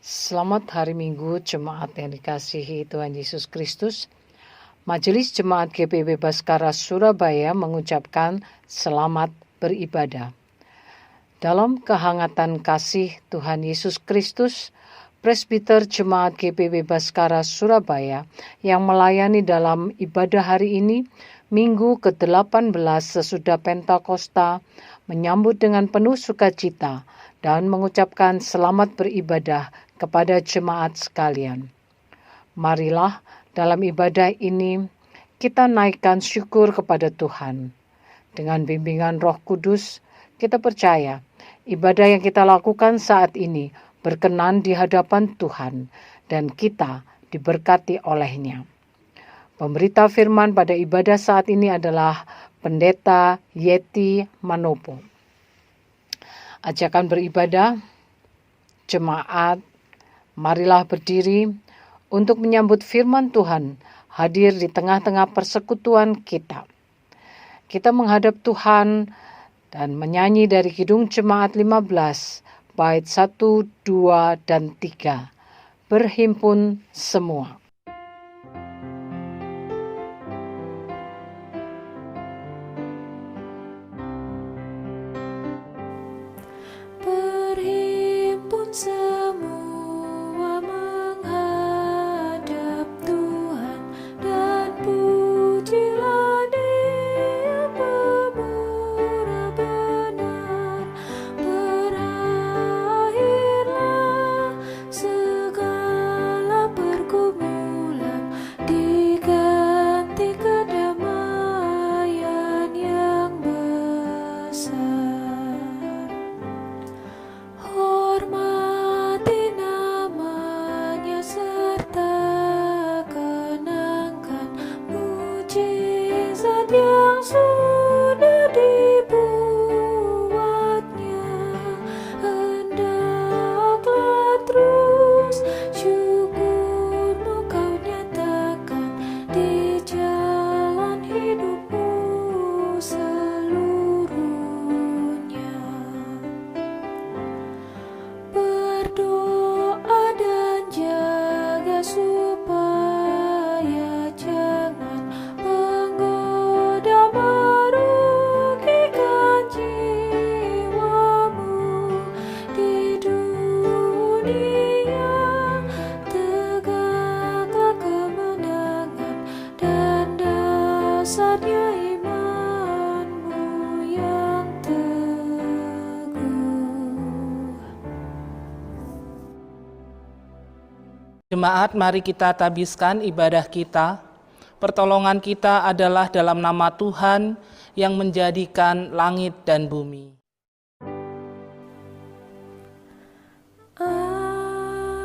Selamat hari Minggu, jemaat yang dikasihi Tuhan Yesus Kristus. Majelis Jemaat GPIB Baskara Surabaya mengucapkan selamat beribadah. Dalam kehangatan kasih Tuhan Yesus Kristus, Presbiter Jemaat GPIB Baskara Surabaya yang melayani dalam ibadah hari ini, Minggu ke-18 sesudah Pentakosta, menyambut dengan penuh sukacita dan mengucapkan selamat beribadah kepada jemaat sekalian. Marilah dalam ibadah ini kita naikkan syukur kepada Tuhan. Dengan bimbingan Roh Kudus, kita percaya ibadah yang kita lakukan saat ini berkenan di hadapan Tuhan dan kita diberkati olehnya. Pemberita firman pada ibadah saat ini adalah Pendeta Yeti Manopo. Ajakan beribadah, jemaat, marilah berdiri untuk menyambut firman Tuhan hadir di tengah-tengah persekutuan kita. Kita menghadap Tuhan dan menyanyi dari Kidung Jemaat 15, bait 1, 2, dan 3. Berhimpun semua. Berhimpun semua menghadap Tuhan dan pujilah Dia pemurah benar. Berakhirlah segala pergumulan, diganti kedamaian yang besar. Hormati namanya serta kenangkan mujizat yang sudah dibuatnya. Hendaklah terus syukurmu kau nyatakan di jalan hidupmu seluruhnya. Berdoa dan jaga supaya jangan menggoda merugikan jiwamu di dunia. Tegaklah kemenangan dan dasarnya imanmu yang teguh. Jemaat, mari kita tabiskan ibadah kita. Pertolongan kita adalah dalam nama Tuhan yang menjadikan langit dan bumi. Amin.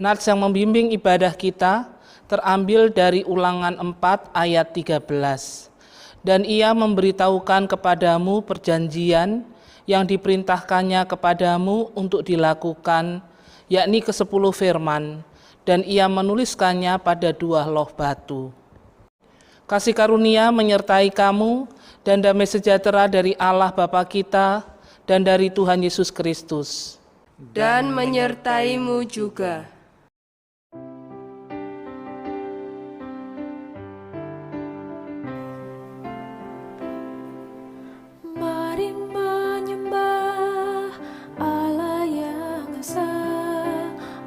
Nats yang membimbing ibadah kita terambil dari Ulangan 4 ayat 13. Dan ia memberitahukan kepadamu perjanjian yang diperintahkannya kepadamu untuk dilakukan, yakni ke-10 firman, dan ia menuliskannya pada 2 loh batu. Kasih karunia menyertai kamu, dan damai sejahtera dari Allah Bapa kita dan dari Tuhan Yesus Kristus. Dan menyertaimu juga. Mari menyembah Allah yang esa,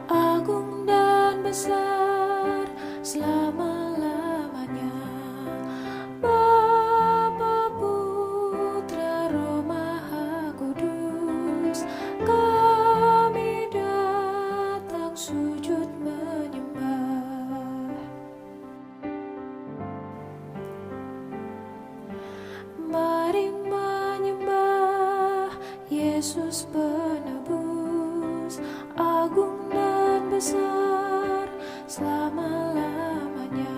agung dan besar selama-lamanya. Bapa, Putra, Roh Maha Kudus, kami datang sujud menyembah. Mari menyembah Yesus penebus, agung dan besar selama-lamanya.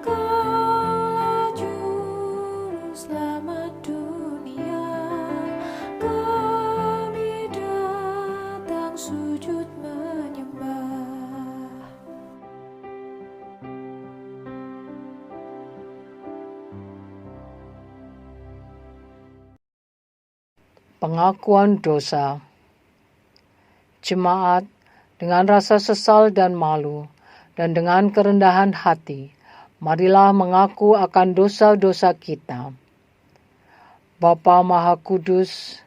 Kaulah juru selamat dunia, kami datang sujud menyembah. Pengakuan dosa. Jemaat, dengan rasa sesal dan malu, dan dengan kerendahan hati, marilah mengaku akan dosa-dosa kita. Bapa Maha Kudus,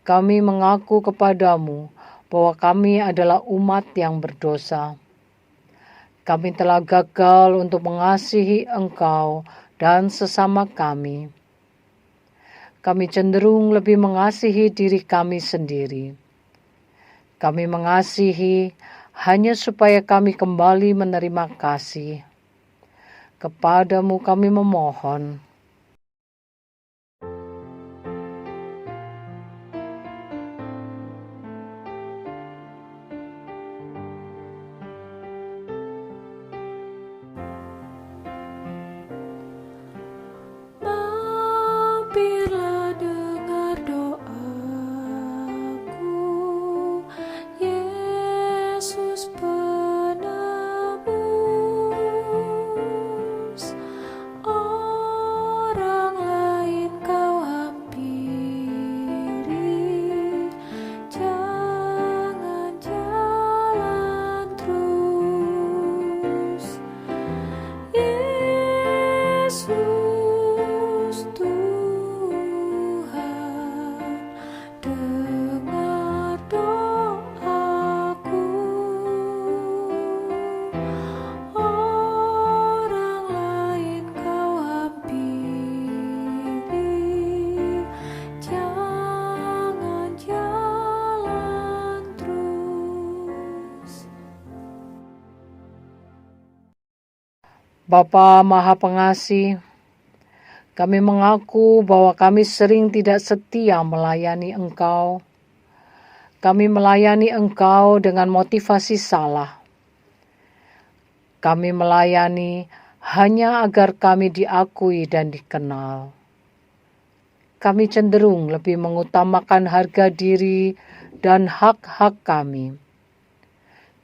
kami mengaku kepadamu bahwa kami adalah umat yang berdosa. Kami telah gagal untuk mengasihi Engkau dan sesama kami. Kami cenderung lebih mengasihi diri kami sendiri. Kami mengasihi hanya supaya kami kembali menerima kasih. Kepadamu kami memohon. Mampirlah dengar doaku, Yesus penebus. Orang lain kau hampiri, jangan jalan terus. Yesus Tuhan, dengar doaku. Orang lain kau hampiri, jangan jalan terus. Bapa Maha Pengasih, kami mengaku bahwa kami sering tidak setia melayani Engkau. Kami melayani Engkau dengan motivasi salah. Kami melayani hanya agar kami diakui dan dikenal. Kami cenderung lebih mengutamakan harga diri dan hak-hak kami.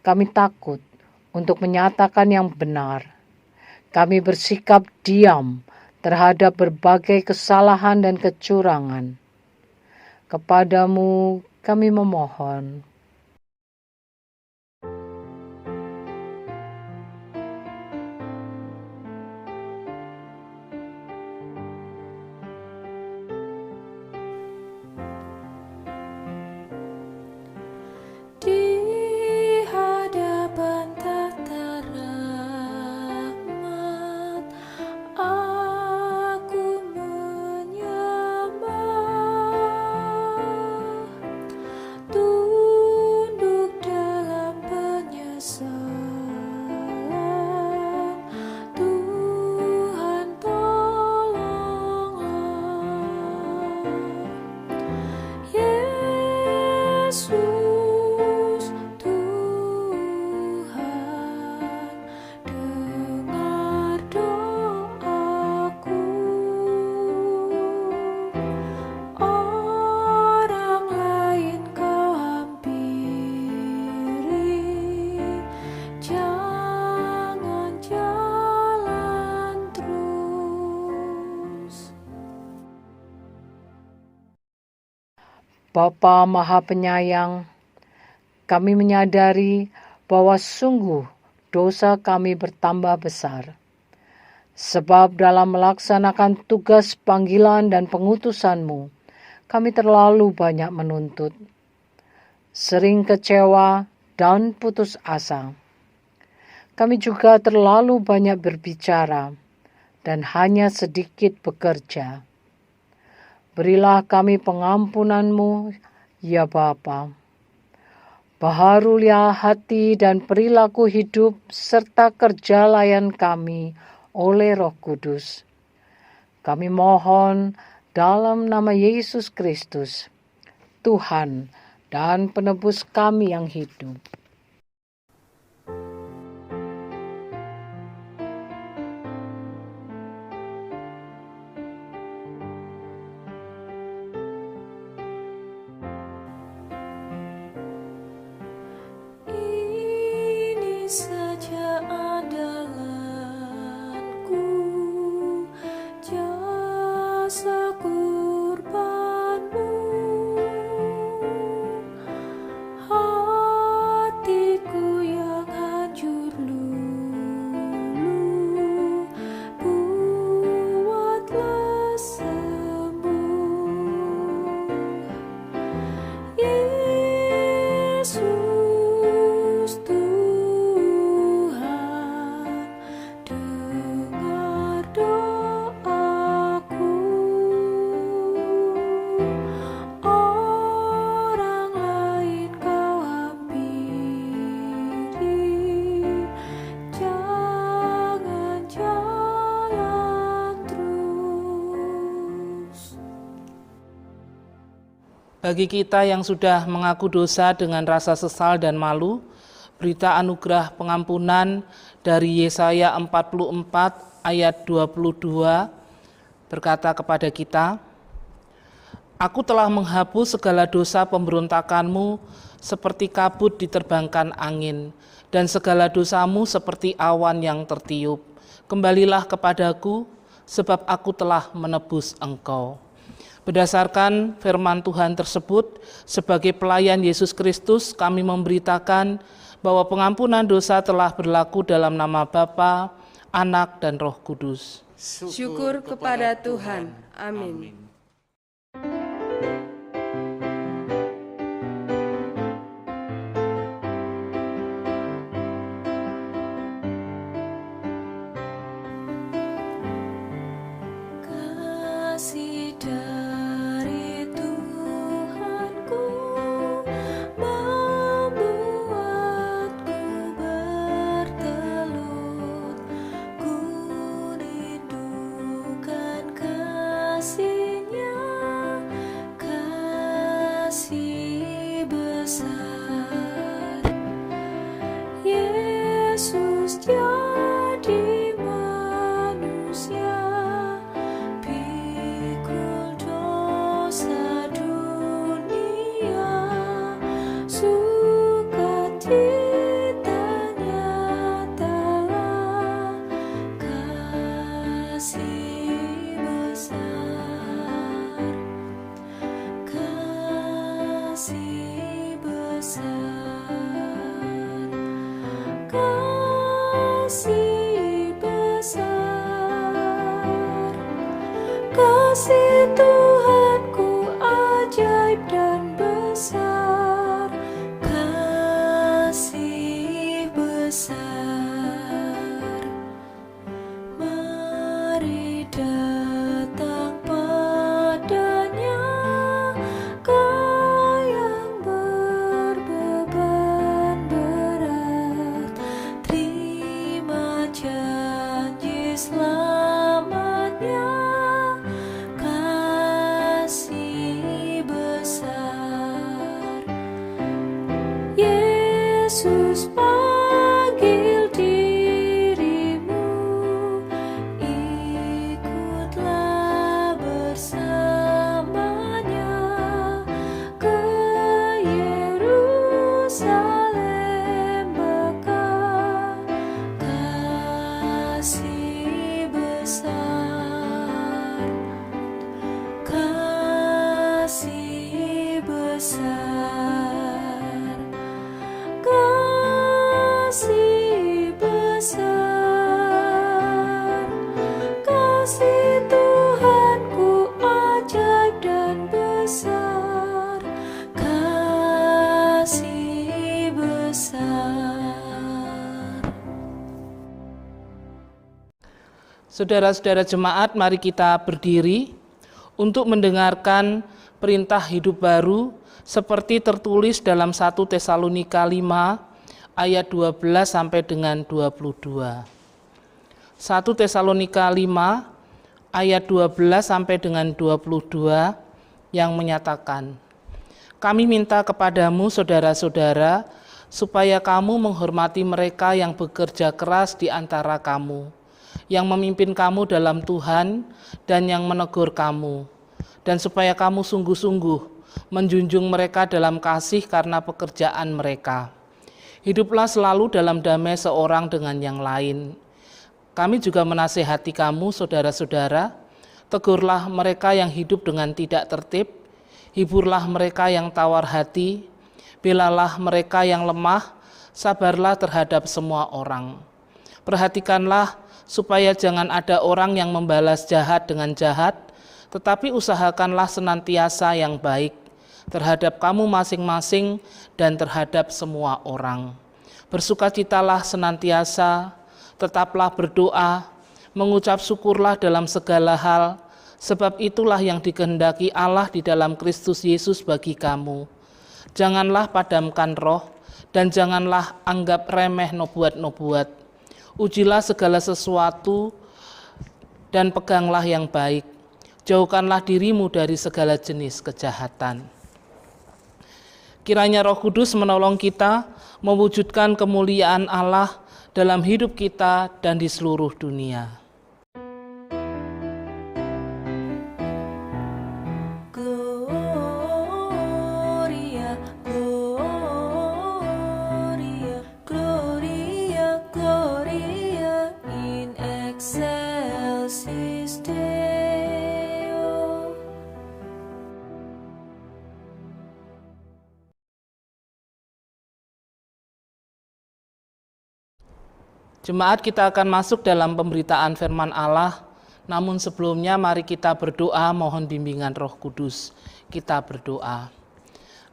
Kami takut untuk menyatakan yang benar. Kami bersikap diam terhadap berbagai kesalahan dan kecurangan. Kepadamu kami memohon. Di hadapan tata rahmat, aku menyembah, tunduk dalam penyesalan. Tuhan tolonglah. Yesus Tuhan, dengar doaku. Orang lain kau hampiri, jangan jalan terus. Bapa Maha Penyayang, kami menyadari bahwa sungguh dosa kami bertambah besar. Sebab dalam melaksanakan tugas panggilan dan pengutusan-Mu, kami terlalu banyak menuntut, sering kecewa dan putus asa. Kami juga terlalu banyak berbicara dan hanya sedikit bekerja. Berilah kami pengampunan-Mu, ya Bapa. Baharulilah hati dan perilaku hidup serta kerja layan kami oleh Roh Kudus. Kami mohon dalam nama Yesus Kristus, Tuhan dan Penebus kami yang hidup. Ini saja andalanku, jasa kurbanmu. Bagi kita yang sudah mengaku dosa dengan rasa sesal dan malu, berita anugerah pengampunan dari Yesaya 44 ayat 22 berkata kepada kita, Aku telah menghapus segala dosa pemberontakanmu seperti kabut diterbangkan angin, dan segala dosamu seperti awan yang tertiup. Kembalilah kepadaku, sebab aku telah menebus engkau. Berdasarkan firman Tuhan tersebut, sebagai pelayan Yesus Kristus, kami memberitakan bahwa pengampunan dosa telah berlaku dalam nama Bapa, Anak, dan Roh Kudus. Syukur kepada Tuhan. Amin. Kasih dari Tuhanku membuatku bertelut. Ku rindukan kasih-Nya, kasih besar. Yesus jadi manusia, pikul dosa dunia, sukacitanya telah kasih besar, kasih besar, kasih besar. Kasih Tuhanku ajaib dan besar, kasih besar. Mari datang padanya, kau yang berbeban berat, terima janji selamatnya, kasih besar. Yesus panggil dirimu, ikutlah bersamanya ke Yerusalem Mekah, kasih besar, kasih besar, kasih besar. Kasih Tuhanku ajaib dan besar, kasih besar. Saudara-saudara jemaat, mari kita berdiri untuk mendengarkan perintah hidup baru seperti tertulis dalam 1 Tesalonika 5 ayat 12 sampai dengan 22. 1 Tesalonika 5 ayat 12 sampai dengan 22 yang menyatakan, Kami minta kepadamu saudara-saudara supaya kamu menghormati mereka yang bekerja keras di antara kamu, yang memimpin kamu dalam Tuhan dan yang menegur kamu, dan supaya kamu sungguh-sungguh menjunjung mereka dalam kasih karena pekerjaan mereka. Hiduplah selalu dalam damai seorang dengan yang lain. Kami juga menasihati kamu, saudara-saudara, tegurlah mereka yang hidup dengan tidak tertib, hiburlah mereka yang tawar hati, belalah mereka yang lemah, sabarlah terhadap semua orang. Perhatikanlah supaya jangan ada orang yang membalas jahat dengan jahat, tetapi usahakanlah senantiasa yang baik terhadap kamu masing-masing dan terhadap semua orang. Bersukacitalah senantiasa, tetaplah berdoa, mengucap syukurlah dalam segala hal, sebab itulah yang dikehendaki Allah di dalam Kristus Yesus bagi kamu. Janganlah padamkan roh, dan janganlah anggap remeh nubuat-nubuat. Ujilah segala sesuatu, dan peganglah yang baik. Jauhkanlah dirimu dari segala jenis kejahatan. Kiranya Roh Kudus menolong kita mewujudkan kemuliaan Allah dalam hidup kita dan di seluruh dunia. Gloria, Gloria, Gloria, Gloria in excelsis Deo. Jemaat, kita akan masuk dalam pemberitaan firman Allah. Namun sebelumnya mari kita berdoa mohon bimbingan Roh Kudus. Kita berdoa.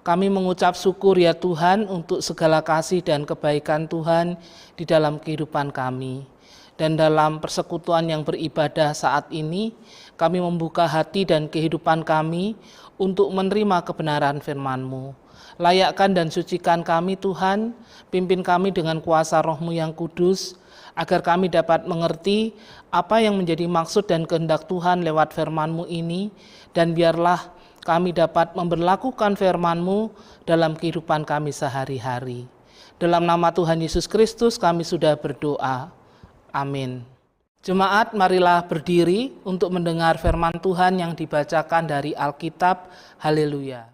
Kami mengucap syukur ya Tuhan untuk segala kasih dan kebaikan Tuhan di dalam kehidupan kami. Dan dalam persekutuan yang beribadah saat ini, kami membuka hati dan kehidupan kami untuk menerima kebenaran firman-Mu. Layakkan dan sucikan kami Tuhan, pimpin kami dengan kuasa Roh-Mu yang kudus, agar kami dapat mengerti apa yang menjadi maksud dan kehendak Tuhan lewat firman-Mu ini, dan biarlah kami dapat memberlakukan firman-Mu dalam kehidupan kami sehari-hari. Dalam nama Tuhan Yesus Kristus kami sudah berdoa. Amin. Jemaat, marilah berdiri untuk mendengar firman Tuhan yang dibacakan dari Alkitab. Haleluya.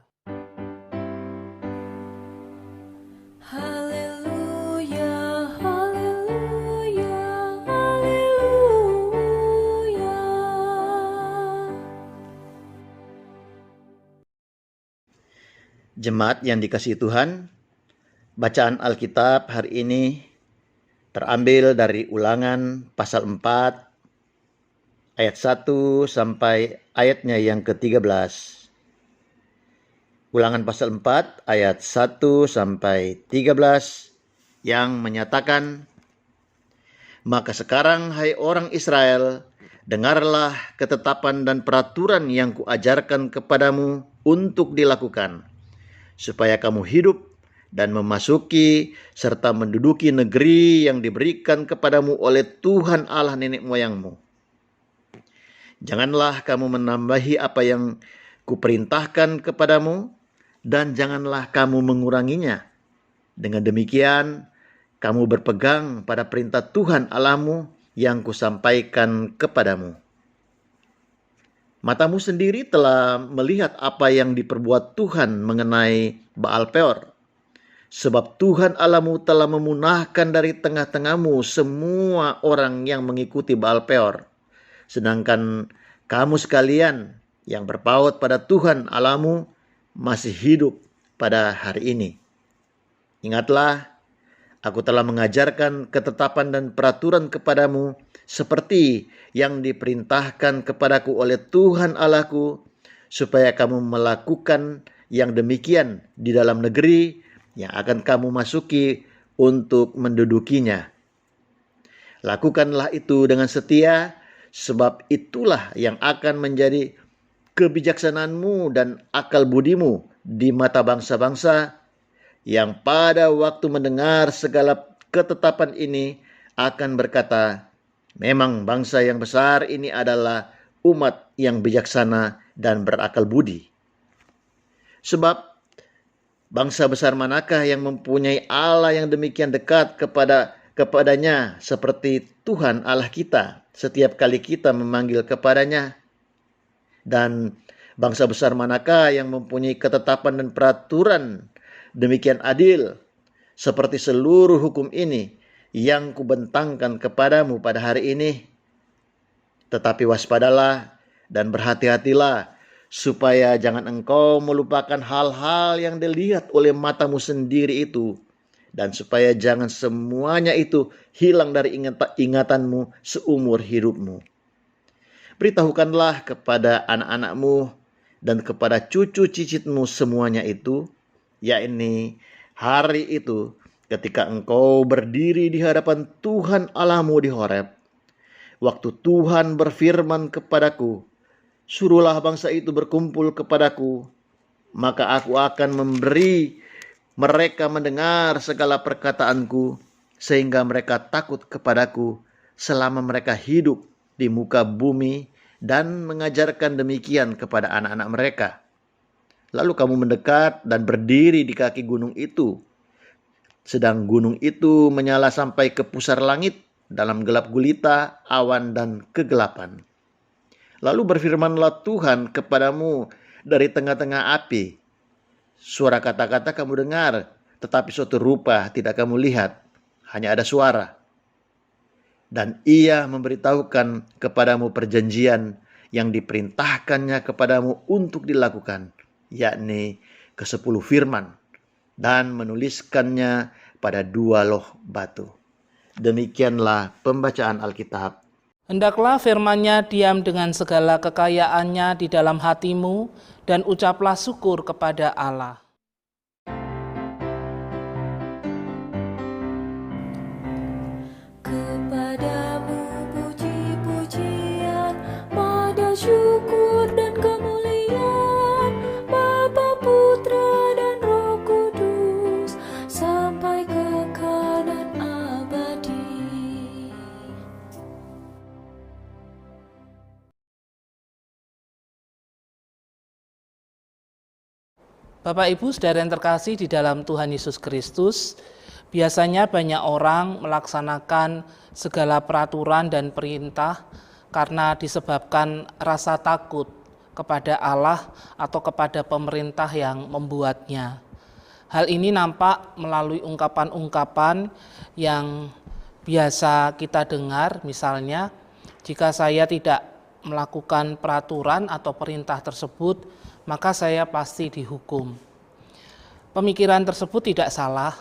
Jemaat yang dikasihi Tuhan, bacaan Alkitab hari ini terambil dari Ulangan pasal 4 ayat 1 sampai ayatnya yang ke-13. Ulangan pasal 4 ayat 1 sampai 13 yang menyatakan, "Maka sekarang hai orang Israel, dengarlah ketetapan dan peraturan yang kuajarkan kepadamu untuk dilakukan, supaya kamu hidup dan memasuki serta menduduki negeri yang diberikan kepadamu oleh Tuhan Allah nenek moyangmu. Janganlah kamu menambahi apa yang kuperintahkan kepadamu, dan janganlah kamu menguranginya. Dengan demikian, kamu berpegang pada perintah Tuhan Allahmu yang kusampaikan kepadamu. Matamu sendiri telah melihat apa yang diperbuat Tuhan mengenai Baal Peor. Sebab Tuhan Allahmu telah memunahkan dari tengah-tengahmu semua orang yang mengikuti Baal Peor. Sedangkan kamu sekalian yang berpaut pada Tuhan Allahmu masih hidup pada hari ini. Ingatlah, aku telah mengajarkan ketetapan dan peraturan kepadamu seperti yang diperintahkan kepadaku oleh Tuhan Allahku, supaya kamu melakukan yang demikian di dalam negeri yang akan kamu masuki untuk mendudukinya. Lakukanlah itu dengan setia, sebab itulah yang akan menjadi kebijaksanaanmu dan akal budimu di mata bangsa-bangsa, yang pada waktu mendengar segala ketetapan ini akan berkata, memang bangsa yang besar ini adalah umat yang bijaksana dan berakal budi. Sebab bangsa besar manakah yang mempunyai Allah yang demikian dekat kepadanya seperti Tuhan Allah kita setiap kali kita memanggil kepadanya? Dan bangsa besar manakah yang mempunyai ketetapan dan peraturan demikian adil seperti seluruh hukum ini yang kubentangkan kepadamu pada hari ini? Tetapi waspadalah dan berhati-hatilah, supaya jangan engkau melupakan hal-hal yang dilihat oleh matamu sendiri itu, dan supaya jangan semuanya itu hilang dari ingatanmu seumur hidupmu. Beritahukanlah kepada anak-anakmu dan kepada cucu cicitmu semuanya itu, yakni hari itu ketika engkau berdiri di hadapan Tuhan Allahmu di Horeb, waktu Tuhan berfirman kepadaku, suruhlah bangsa itu berkumpul kepadaku, maka aku akan memberi mereka mendengar segala perkataanku, sehingga mereka takut kepadaku selama mereka hidup di muka bumi, dan mengajarkan demikian kepada anak-anak mereka. Lalu kamu mendekat dan berdiri di kaki gunung itu. Sedang gunung itu menyala sampai ke pusar langit dalam gelap gulita, awan, dan kegelapan. Lalu berfirmanlah Tuhan kepadamu dari tengah-tengah api. Suara kata-kata kamu dengar, tetapi suatu rupa tidak kamu lihat, hanya ada suara. Dan ia memberitahukan kepadamu perjanjian yang diperintahkannya kepadamu untuk dilakukan, yakni ke-10 firman, dan menuliskannya pada 2 loh batu. Demikianlah pembacaan Alkitab. Hendaklah firman-Nya diam dengan segala kekayaannya di dalam hatimu, dan ucaplah syukur kepada Allah. Kepadamu puji-pujian, pada syukur dan kemuliaan, Bapa, Putra, dan Roh Kudus, sampai kekal dan abadi. Bapak Ibu saudara yang terkasih di dalam Tuhan Yesus Kristus, biasanya banyak orang melaksanakan segala peraturan dan perintah karena disebabkan rasa takut kepada Allah atau kepada pemerintah yang membuatnya. Hal ini nampak melalui ungkapan-ungkapan yang biasa kita dengar, misalnya, jika saya tidak melakukan peraturan atau perintah tersebut, maka saya pasti dihukum. Pemikiran tersebut tidak salah,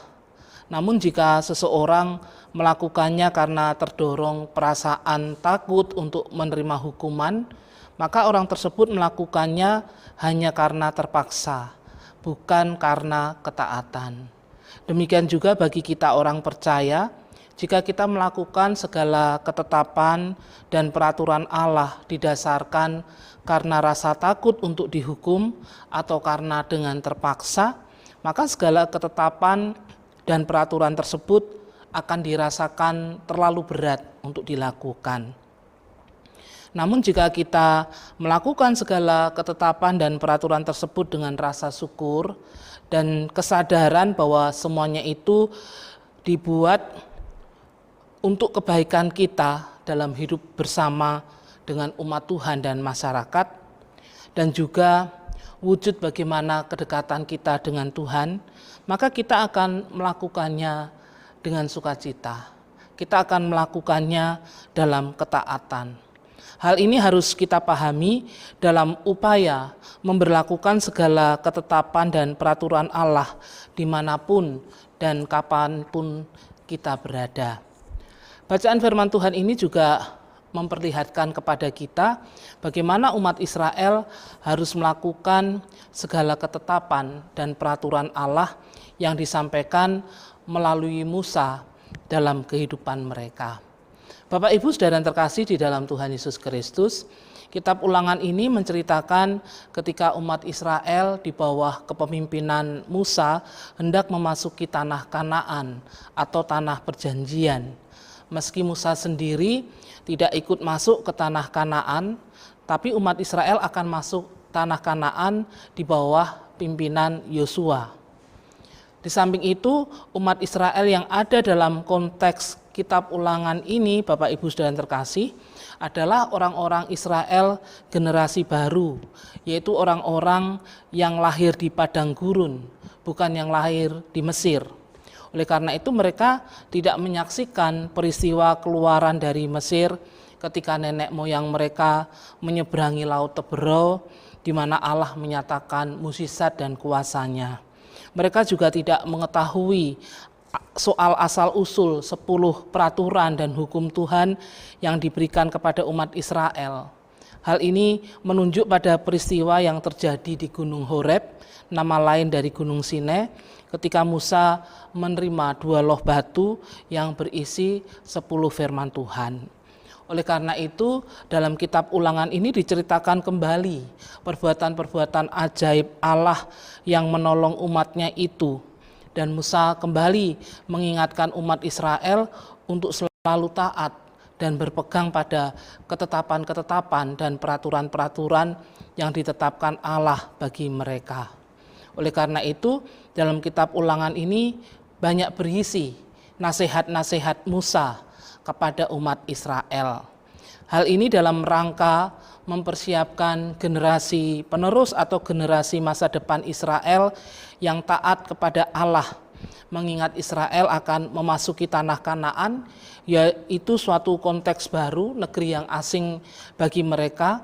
namun jika seseorang melakukannya karena terdorong perasaan takut untuk menerima hukuman, maka orang tersebut melakukannya hanya karena terpaksa, bukan karena ketaatan. Demikian juga bagi kita orang percaya, jika kita melakukan segala ketetapan dan peraturan Allah didasarkan karena rasa takut untuk dihukum atau karena dengan terpaksa, maka segala ketetapan dan peraturan tersebut akan dirasakan terlalu berat untuk dilakukan. Namun jika kita melakukan segala ketetapan dan peraturan tersebut dengan rasa syukur dan kesadaran bahwa semuanya itu dibuat untuk kebaikan kita dalam hidup bersama dengan umat Tuhan dan masyarakat, dan juga wujud bagaimana kedekatan kita dengan Tuhan, maka kita akan melakukannya dengan sukacita. Kita akan melakukannya dalam ketaatan. Hal ini harus kita pahami dalam upaya memberlakukan segala ketetapan dan peraturan Allah dimanapun dan kapanpun kita berada. Bacaan firman Tuhan ini juga memperlihatkan kepada kita bagaimana umat Israel harus melakukan segala ketetapan dan peraturan Allah yang disampaikan melalui Musa dalam kehidupan mereka. Bapak Ibu saudara yang terkasih di dalam Tuhan Yesus Kristus, kitab Ulangan ini menceritakan ketika umat Israel di bawah kepemimpinan Musa hendak memasuki tanah Kanaan atau tanah perjanjian. Meski Musa sendiri tidak ikut masuk ke tanah Kanaan, tapi umat Israel akan masuk tanah Kanaan di bawah pimpinan Yosua. Di samping itu, umat Israel yang ada dalam konteks kitab Ulangan ini, Bapak Ibu saudara yang terkasih, adalah orang-orang Israel generasi baru, yaitu orang-orang yang lahir di padang gurun, bukan yang lahir di Mesir. Oleh karena itu mereka tidak menyaksikan peristiwa keluaran dari Mesir ketika nenek moyang mereka menyeberangi Laut Teberau, di mana Allah menyatakan mukjizat dan kuasanya. Mereka juga tidak mengetahui soal asal-usul 10 peraturan dan hukum Tuhan yang diberikan kepada umat Israel. Hal ini menunjuk pada peristiwa yang terjadi di Gunung Horeb, nama lain dari Gunung Sinai, ketika Musa menerima 2 loh batu yang berisi 10 firman Tuhan. Oleh karena itu, dalam kitab Ulangan ini diceritakan kembali perbuatan-perbuatan ajaib Allah yang menolong umatnya itu. Dan Musa kembali mengingatkan umat Israel untuk selalu taat dan berpegang pada ketetapan-ketetapan dan peraturan-peraturan yang ditetapkan Allah bagi mereka. Oleh karena itu, dalam kitab Ulangan ini banyak berisi nasihat-nasihat Musa kepada umat Israel. Hal ini dalam rangka mempersiapkan generasi penerus atau generasi masa depan Israel yang taat kepada Allah. Mengingat Israel akan memasuki tanah Kanaan, yaitu suatu konteks baru, negeri yang asing bagi mereka.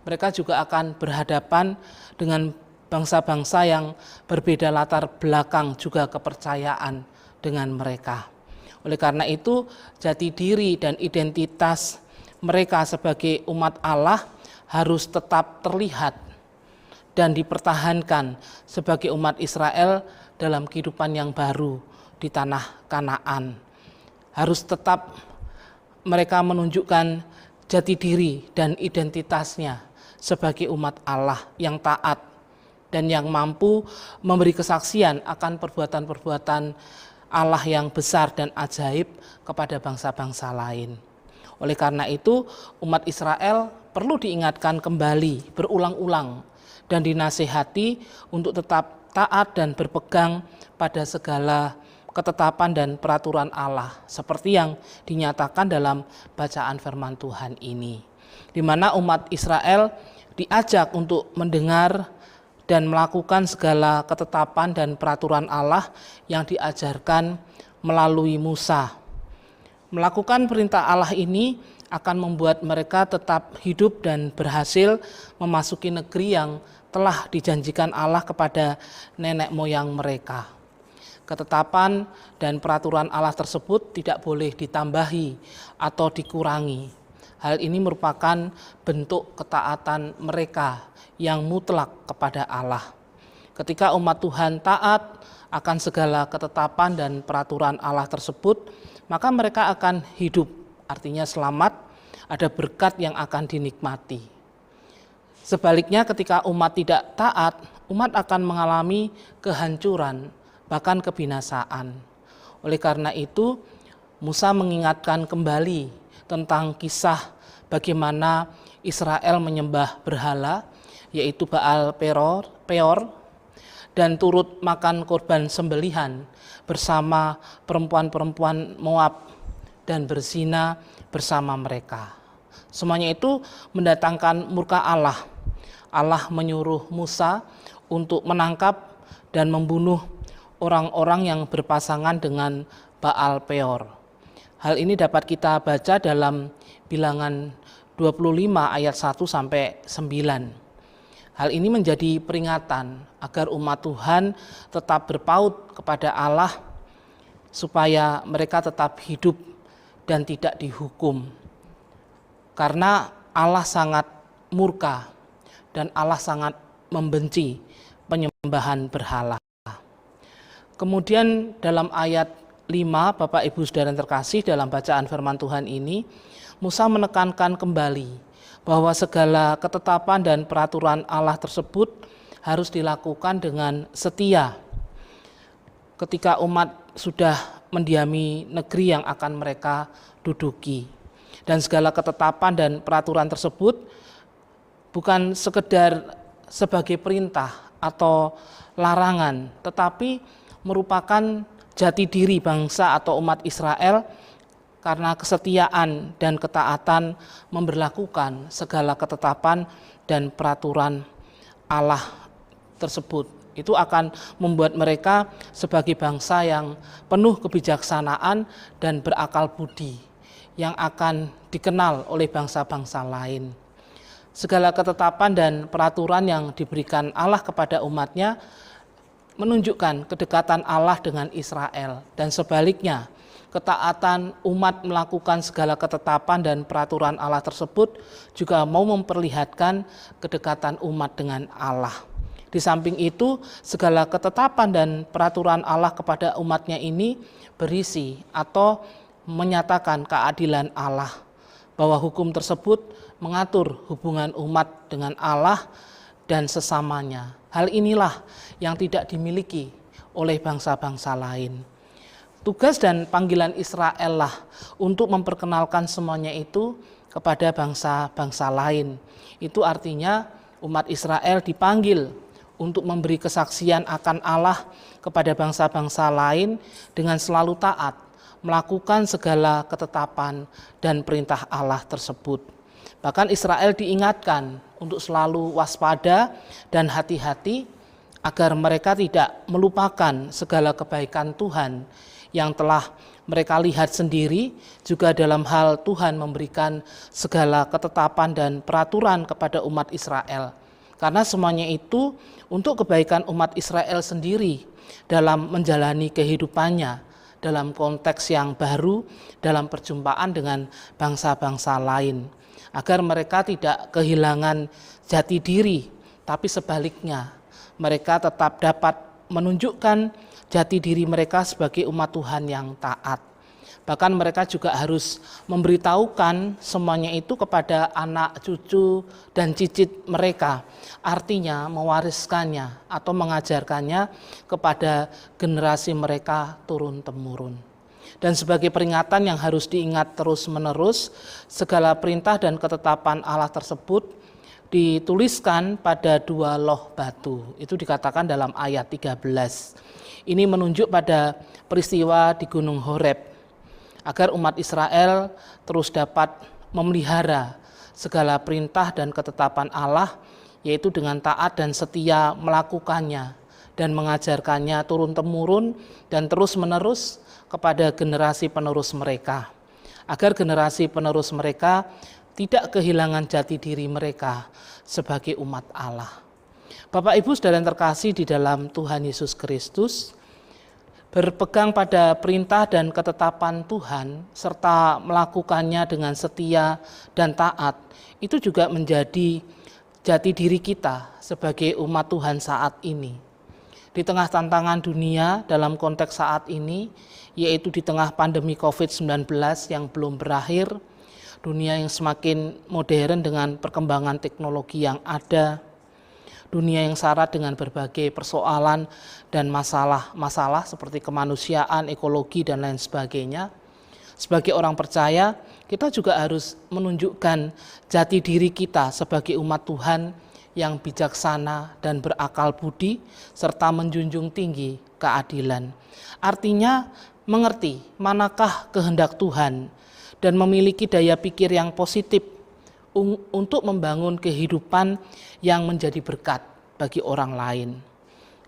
Mereka juga akan berhadapan dengan bangsa-bangsa yang berbeda latar belakang juga kepercayaan dengan mereka. Oleh karena itu, jati diri dan identitas mereka sebagai umat Allah harus tetap terlihat dan dipertahankan sebagai umat Israel dalam kehidupan yang baru di tanah Kanaan. Harus tetap mereka menunjukkan jati diri dan identitasnya sebagai umat Allah yang taat dan yang mampu memberi kesaksian akan perbuatan-perbuatan Allah yang besar dan ajaib kepada bangsa-bangsa lain. Oleh karena itu, umat Israel perlu diingatkan kembali berulang-ulang dan dinasihati untuk tetap taat dan berpegang pada segala ketetapan dan peraturan Allah seperti yang dinyatakan dalam bacaan firman Tuhan ini, di mana umat Israel diajak untuk mendengar dan melakukan segala ketetapan dan peraturan Allah yang diajarkan melalui Musa. Melakukan perintah Allah ini akan membuat mereka tetap hidup dan berhasil memasuki negeri yang telah dijanjikan Allah kepada nenek moyang mereka. Ketetapan dan peraturan Allah tersebut tidak boleh ditambahi atau dikurangi. Hal ini merupakan bentuk ketaatan mereka yang mutlak kepada Allah. Ketika umat Tuhan taat akan segala ketetapan dan peraturan Allah tersebut, maka mereka akan hidup, artinya selamat, ada berkat yang akan dinikmati. Sebaliknya ketika umat tidak taat, umat akan mengalami kehancuran, bahkan kebinasaan. Oleh karena itu, Musa mengingatkan kembali tentang kisah bagaimana Israel menyembah berhala, yaitu Baal Peor, dan turut makan korban sembelihan bersama perempuan-perempuan Moab dan berzina bersama mereka. Semuanya itu mendatangkan murka Allah. Allah menyuruh Musa untuk menangkap dan membunuh orang-orang yang berpasangan dengan Baal Peor. Hal ini dapat kita baca dalam Bilangan 25 ayat 1 sampai 9. Hal ini menjadi peringatan agar umat Tuhan tetap berpaut kepada Allah supaya mereka tetap hidup dan tidak dihukum. Karena Allah sangat murka dan Allah sangat membenci penyembahan berhala. Kemudian dalam ayat 5, Bapak Ibu Saudara yang terkasih, dalam bacaan firman Tuhan ini, Musa menekankan kembali bahwa segala ketetapan dan peraturan Allah tersebut harus dilakukan dengan setia. Ketika umat sudah mendiami negeri yang akan mereka duduki. Dan segala ketetapan dan peraturan tersebut bukan sekedar sebagai perintah atau larangan, tetapi merupakan jati diri bangsa atau umat Israel karena kesetiaan dan ketaatan memberlakukan segala ketetapan dan peraturan Allah tersebut. Itu akan membuat mereka sebagai bangsa yang penuh kebijaksanaan dan berakal budi yang akan dikenal oleh bangsa-bangsa lain. Segala ketetapan dan peraturan yang diberikan Allah kepada umatnya menunjukkan kedekatan Allah dengan Israel, dan sebaliknya ketaatan umat melakukan segala ketetapan dan peraturan Allah tersebut juga mau memperlihatkan kedekatan umat dengan Allah. Di samping itu, segala ketetapan dan peraturan Allah kepada umatnya ini berisi atau menyatakan keadilan Allah, bahwa hukum tersebut mengatur hubungan umat dengan Allah dan sesamanya. Hal inilah yang tidak dimiliki oleh bangsa-bangsa lain. Tugas dan panggilan Israel lah untuk memperkenalkan semuanya itu kepada bangsa-bangsa lain. Itu artinya umat Israel dipanggil untuk memberi kesaksian akan Allah kepada bangsa-bangsa lain dengan selalu taat, melakukan segala ketetapan dan perintah Allah tersebut. Bahkan Israel diingatkan untuk selalu waspada dan hati-hati agar mereka tidak melupakan segala kebaikan Tuhan yang telah mereka lihat sendiri, juga dalam hal Tuhan memberikan segala ketetapan dan peraturan kepada umat Israel. Karena semuanya itu untuk kebaikan umat Israel sendiri dalam menjalani kehidupannya dalam konteks yang baru, dalam perjumpaan dengan bangsa-bangsa lain, agar mereka tidak kehilangan jati diri, tapi sebaliknya mereka tetap dapat menunjukkan jati diri mereka sebagai umat Tuhan yang taat. Bahkan mereka juga harus memberitahukan semuanya itu kepada anak, cucu, dan cicit mereka. Artinya mewariskannya atau mengajarkannya kepada generasi mereka turun-temurun. Dan sebagai peringatan yang harus diingat terus-menerus, segala perintah dan ketetapan Allah tersebut dituliskan pada 2 loh batu. Itu dikatakan dalam ayat 13. Ini menunjuk pada peristiwa di Gunung Horeb, agar umat Israel terus dapat memelihara segala perintah dan ketetapan Allah, yaitu dengan taat dan setia melakukannya dan mengajarkannya turun-temurun dan terus-menerus kepada generasi penerus mereka, agar generasi penerus mereka tidak kehilangan jati diri mereka sebagai umat Allah. Bapak Ibu Saudara yang terkasih di dalam Tuhan Yesus Kristus, berpegang pada perintah dan ketetapan Tuhan serta melakukannya dengan setia dan taat, itu juga menjadi jati diri kita sebagai umat Tuhan saat ini. Di tengah tantangan dunia dalam konteks saat ini, yaitu di tengah pandemi COVID-19 yang belum berakhir, dunia yang semakin modern dengan perkembangan teknologi yang ada, dunia yang syarat dengan berbagai persoalan dan masalah-masalah seperti kemanusiaan, ekologi, dan lain sebagainya. Sebagai orang percaya, kita juga harus menunjukkan jati diri kita sebagai umat Tuhan yang bijaksana dan berakal budi, serta menjunjung tinggi keadilan. Artinya, mengerti manakah kehendak Tuhan dan memiliki daya pikir yang positif untuk membangun kehidupan yang menjadi berkat bagi orang lain.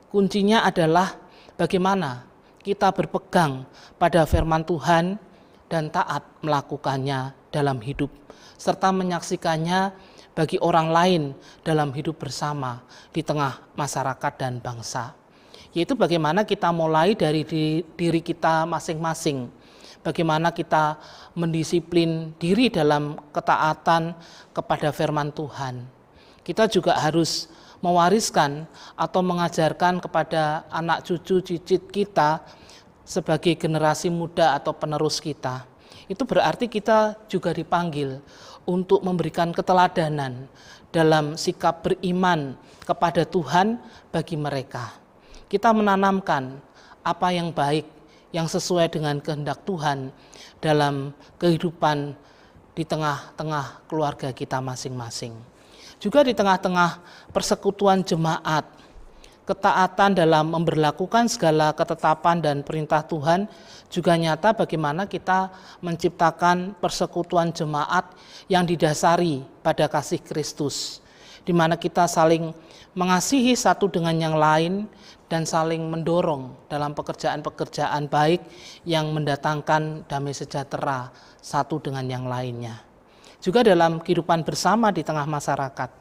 Kuncinya adalah bagaimana kita berpegang pada firman Tuhan dan taat melakukannya dalam hidup, serta menyaksikannya bagi orang lain dalam hidup bersama di tengah masyarakat dan bangsa. Yaitu bagaimana kita mulai dari diri kita masing-masing, bagaimana kita mendisiplin diri dalam ketaatan kepada firman Tuhan. Kita juga harus mewariskan atau mengajarkan kepada anak cucu cicit kita sebagai generasi muda atau penerus kita. Itu berarti kita juga dipanggil untuk memberikan keteladanan dalam sikap beriman kepada Tuhan bagi mereka. Kita menanamkan apa yang baik, yang sesuai dengan kehendak Tuhan dalam kehidupan di tengah-tengah keluarga kita masing-masing. Juga di tengah-tengah persekutuan jemaat, ketaatan dalam memberlakukan segala ketetapan dan perintah Tuhan juga nyata bagaimana kita menciptakan persekutuan jemaat yang didasari pada kasih Kristus, di mana kita saling mengasihi satu dengan yang lain dan saling mendorong dalam pekerjaan-pekerjaan baik yang mendatangkan damai sejahtera satu dengan yang lainnya. Juga dalam kehidupan bersama di tengah masyarakat,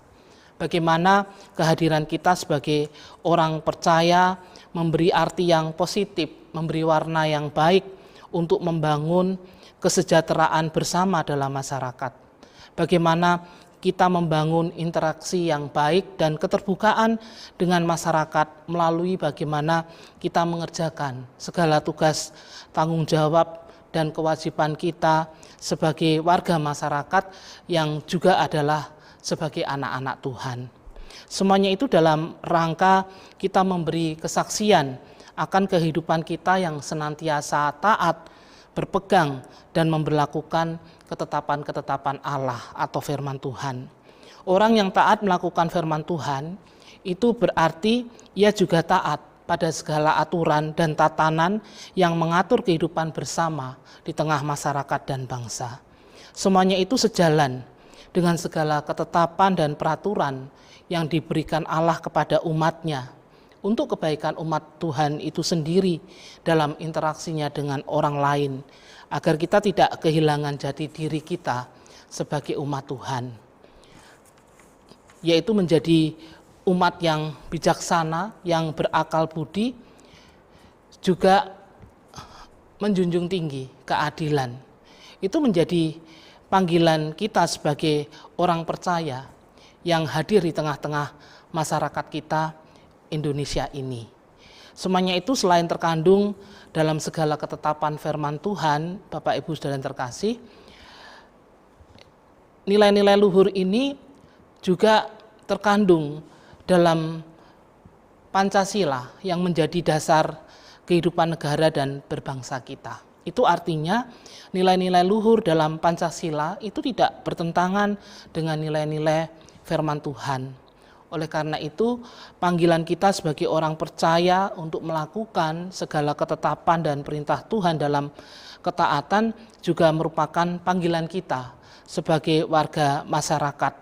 bagaimana kehadiran kita sebagai orang percaya memberi arti yang positif, memberi warna yang baik untuk membangun kesejahteraan bersama dalam masyarakat. Bagaimana kita membangun interaksi yang baik dan keterbukaan dengan masyarakat melalui bagaimana kita mengerjakan segala tugas tanggung jawab dan kewajiban kita sebagai warga masyarakat yang juga adalah sebagai anak-anak Tuhan. Semuanya itu dalam rangka kita memberi kesaksian akan kehidupan kita yang senantiasa taat, berpegang dan memberlakukan ketetapan-ketetapan Allah atau firman Tuhan. Orang yang taat melakukan firman Tuhan itu berarti ia juga taat pada segala aturan dan tatanan yang mengatur kehidupan bersama di tengah masyarakat dan bangsa. Semuanya itu sejalan dengan segala ketetapan dan peraturan yang diberikan Allah kepada umatnya untuk kebaikan umat Tuhan itu sendiri dalam interaksinya dengan orang lain, agar kita tidak kehilangan jati diri kita sebagai umat Tuhan, yaitu menjadi umat yang bijaksana, yang berakal budi, juga menjunjung tinggi keadilan. Itu menjadi panggilan kita sebagai orang percaya yang hadir di tengah-tengah masyarakat kita Indonesia ini. Semuanya itu selain terkandung dalam segala ketetapan firman Tuhan, Bapak Ibu Saudara yang terkasih, nilai-nilai luhur ini juga terkandung dalam Pancasila yang menjadi dasar kehidupan negara dan berbangsa kita. Itu artinya nilai-nilai luhur dalam Pancasila itu tidak bertentangan dengan nilai-nilai firman Tuhan. Oleh karena itu, panggilan kita sebagai orang percaya untuk melakukan segala ketetapan dan perintah Tuhan dalam ketaatan juga merupakan panggilan kita sebagai warga masyarakat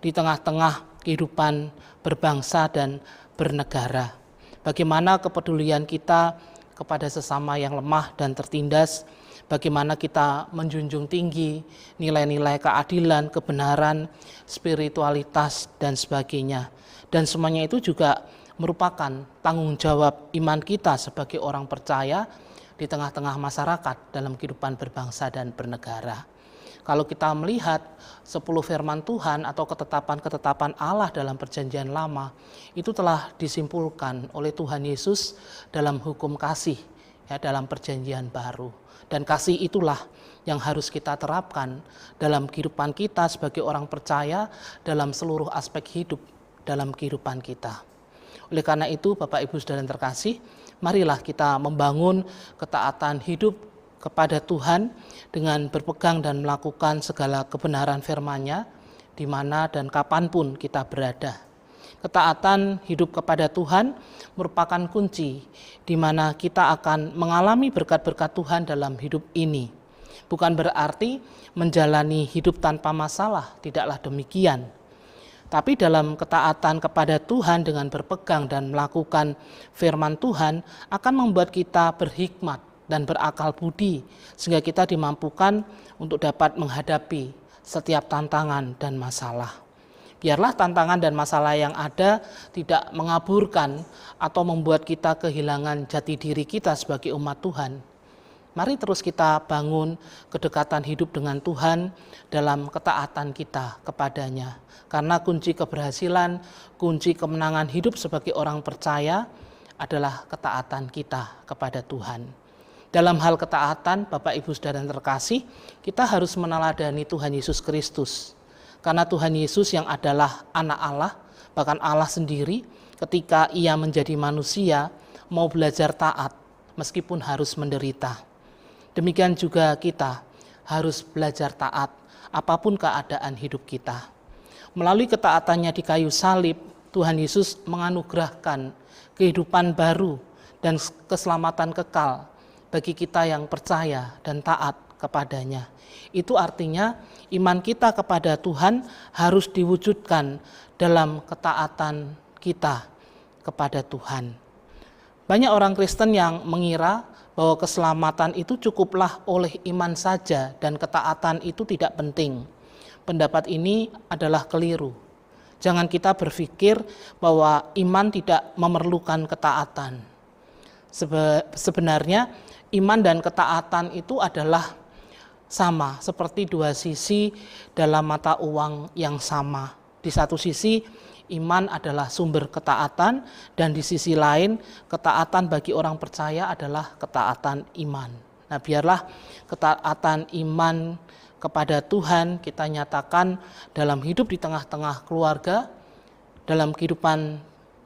di tengah-tengah kehidupan berbangsa dan bernegara. Bagaimana kepedulian kita kepada sesama yang lemah dan tertindas, bagaimana kita menjunjung tinggi nilai-nilai keadilan, kebenaran, spiritualitas, dan sebagainya. Dan semuanya itu juga merupakan tanggung jawab iman kita sebagai orang percaya di tengah-tengah masyarakat dalam kehidupan berbangsa dan bernegara. Kalau kita melihat 10 firman Tuhan atau ketetapan-ketetapan Allah dalam perjanjian lama, itu telah disimpulkan oleh Tuhan Yesus dalam hukum kasih ya, dalam perjanjian baru. Dan kasih itulah yang harus kita terapkan dalam kehidupan kita sebagai orang percaya dalam seluruh aspek hidup dalam kehidupan kita. Oleh karena itu, Bapak Ibu Saudara yang terkasih, marilah kita membangun ketaatan hidup kepada Tuhan dengan berpegang dan melakukan segala kebenaran firman-Nya di mana dan kapanpun kita berada. Ketaatan hidup kepada Tuhan merupakan kunci di mana kita akan mengalami berkat-berkat Tuhan dalam hidup ini. Bukan berarti menjalani hidup tanpa masalah, tidaklah demikian. Tapi dalam ketaatan kepada Tuhan dengan berpegang dan melakukan firman Tuhan akan membuat kita berhikmat dan berakal budi, sehingga kita dimampukan untuk dapat menghadapi setiap tantangan dan masalah. Biarlah tantangan dan masalah yang ada tidak mengaburkan atau membuat kita kehilangan jati diri kita sebagai umat Tuhan. Mari terus kita bangun kedekatan hidup dengan Tuhan dalam ketaatan kita kepadanya. Karena kunci keberhasilan, kunci kemenangan hidup sebagai orang percaya adalah ketaatan kita kepada Tuhan. Dalam hal ketaatan, Bapak Ibu Saudara yang terkasih, kita harus meneladani Tuhan Yesus Kristus. Karena Tuhan Yesus yang adalah anak Allah, bahkan Allah sendiri, ketika ia menjadi manusia, mau belajar taat, meskipun harus menderita. Demikian juga kita harus belajar taat, apapun keadaan hidup kita. Melalui ketaatannya di kayu salib, Tuhan Yesus menganugerahkan kehidupan baru dan keselamatan kekal bagi kita yang percaya dan taat kepadanya. Itu artinya iman kita kepada Tuhan harus diwujudkan dalam ketaatan kita kepada Tuhan. Banyak orang Kristen yang mengira bahwa keselamatan itu cukuplah oleh iman saja dan ketaatan itu tidak penting. Pendapat ini adalah keliru. Jangan kita berpikir bahwa iman tidak memerlukan ketaatan. Sebenarnya iman dan ketaatan itu adalah sama, seperti dua sisi dalam mata uang yang sama. Di satu sisi, iman adalah sumber ketaatan, dan di sisi lain, ketaatan bagi orang percaya adalah ketaatan iman. Nah, biarlah ketaatan iman kepada Tuhan kita nyatakan dalam hidup di tengah-tengah keluarga, dalam kehidupan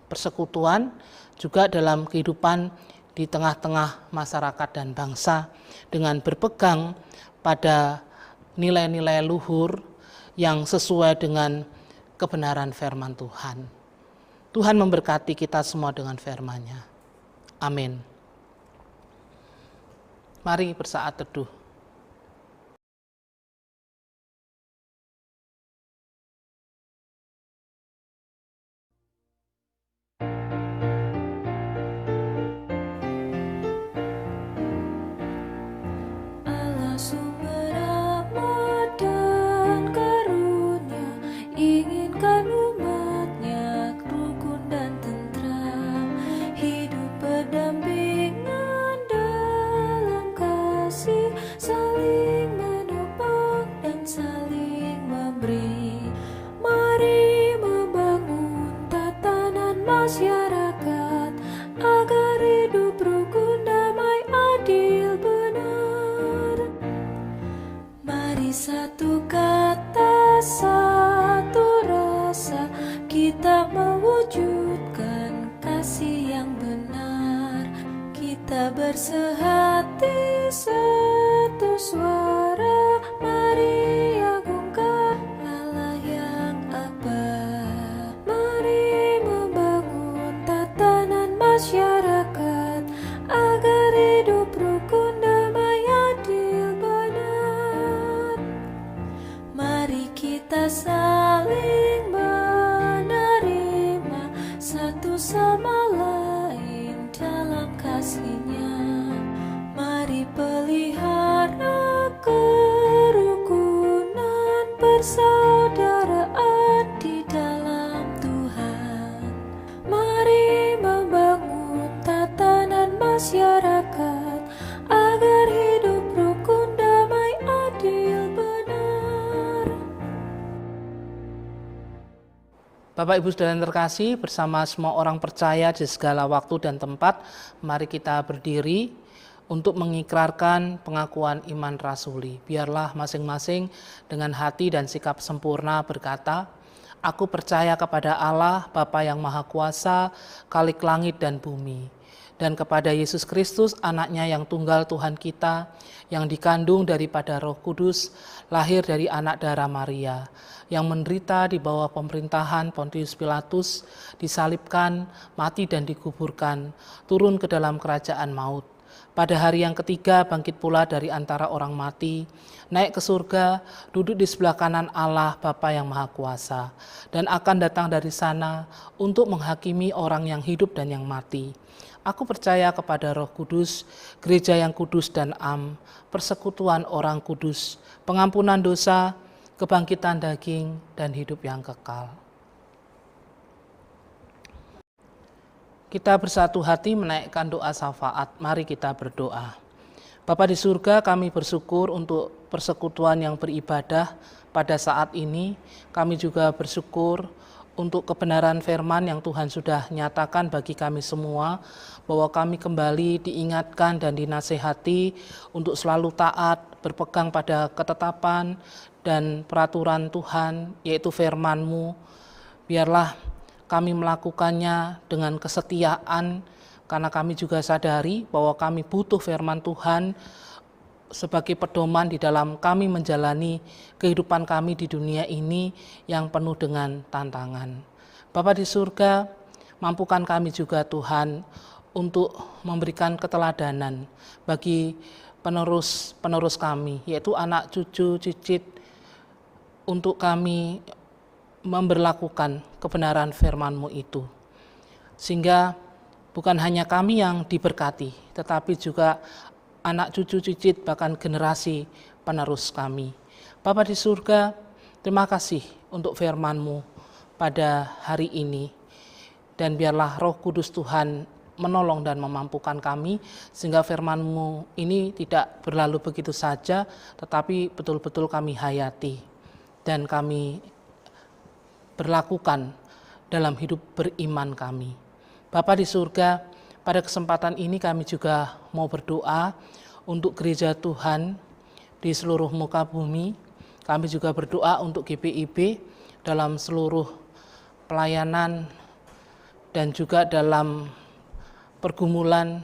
persekutuan, juga dalam kehidupan di tengah-tengah masyarakat dan bangsa, dengan berpegang pada nilai-nilai luhur yang sesuai dengan kebenaran firman Tuhan. Tuhan memberkati kita semua dengan firman-Nya. Amin. Mari bersaat teduh. Allah sumber rahmat dan karunia, inginkan umat-Nya rukun dan tentram, hidup berdampingan dalam kasih, saling menopang dan saling memberi. Mari membangun tatanan masyarakat agar hidup rukun, damai, adil, benar. Mari satu kata, satu rasa, kita mewujudkan kasih yang benar. Kita bersehati, satu suara, mari agungkan Allah yang akbar. Mari membangun tatanan masyarakat agar hidup rukun, damai, adil, benar. Mari kita saling menerima satu sama lain dalam kasih-Nya. Mari pelihara kerukunan, persaudaraan di dalam Tuhan. Mari membangun tatanan masyarakat agar hidup rukun, damai, adil, benar. Bapak Ibu Saudara yang terkasih, bersama semua orang percaya di segala waktu dan tempat, mari kita berdiri untuk mengikrarkan pengakuan iman rasuli. Biarlah masing-masing dengan hati dan sikap sempurna berkata, "Aku percaya kepada Allah, Bapa yang Maha Kuasa, Khalik langit dan bumi, dan kepada Yesus Kristus, Anak-Nya yang tunggal Tuhan kita, yang dikandung daripada Roh Kudus, lahir dari anak darah Maria, yang menderita di bawah pemerintahan Pontius Pilatus, disalibkan, mati dan dikuburkan, turun ke dalam kerajaan maut. Pada hari yang ketiga bangkit pula dari antara orang mati, naik ke surga, duduk di sebelah kanan Allah Bapa yang Maha Kuasa, dan akan datang dari sana untuk menghakimi orang yang hidup dan yang mati. Aku percaya kepada Roh Kudus, gereja yang kudus dan am, persekutuan orang kudus, pengampunan dosa, kebangkitan daging, dan hidup yang kekal." Kita bersatu hati menaikkan doa syafaat. Mari kita berdoa. Bapa di surga, kami bersyukur untuk persekutuan yang beribadah pada saat ini. Kami juga bersyukur untuk kebenaran firman yang Tuhan sudah nyatakan bagi kami semua, bahwa kami kembali diingatkan dan dinasehati untuk selalu taat, berpegang pada ketetapan dan peraturan Tuhan, yaitu firman-Mu. Biarlah kami melakukannya dengan kesetiaan, karena kami juga sadari bahwa kami butuh firman Tuhan sebagai pedoman di dalam kami menjalani kehidupan kami di dunia ini yang penuh dengan tantangan. Bapa di surga, mampukan kami juga Tuhan untuk memberikan keteladanan bagi penerus kami, yaitu anak cucu cicit, untuk kami memberlakukan kebenaran firman-Mu itu. Sehingga bukan hanya kami yang diberkati, tetapi juga anak cucu cicit, bahkan generasi penerus kami. Bapa di surga, terima kasih untuk firman-Mu pada hari ini. Dan biarlah Roh Kudus Tuhan menolong dan memampukan kami, sehingga firman-Mu ini tidak berlalu begitu saja, tetapi betul-betul kami hayati dan kami berlakukan dalam hidup beriman kami. Bapa di surga, pada kesempatan ini kami juga mau berdoa untuk gereja Tuhan di seluruh muka bumi. Kami juga berdoa untuk GPIB dalam seluruh pelayanan dan juga dalam pergumulan.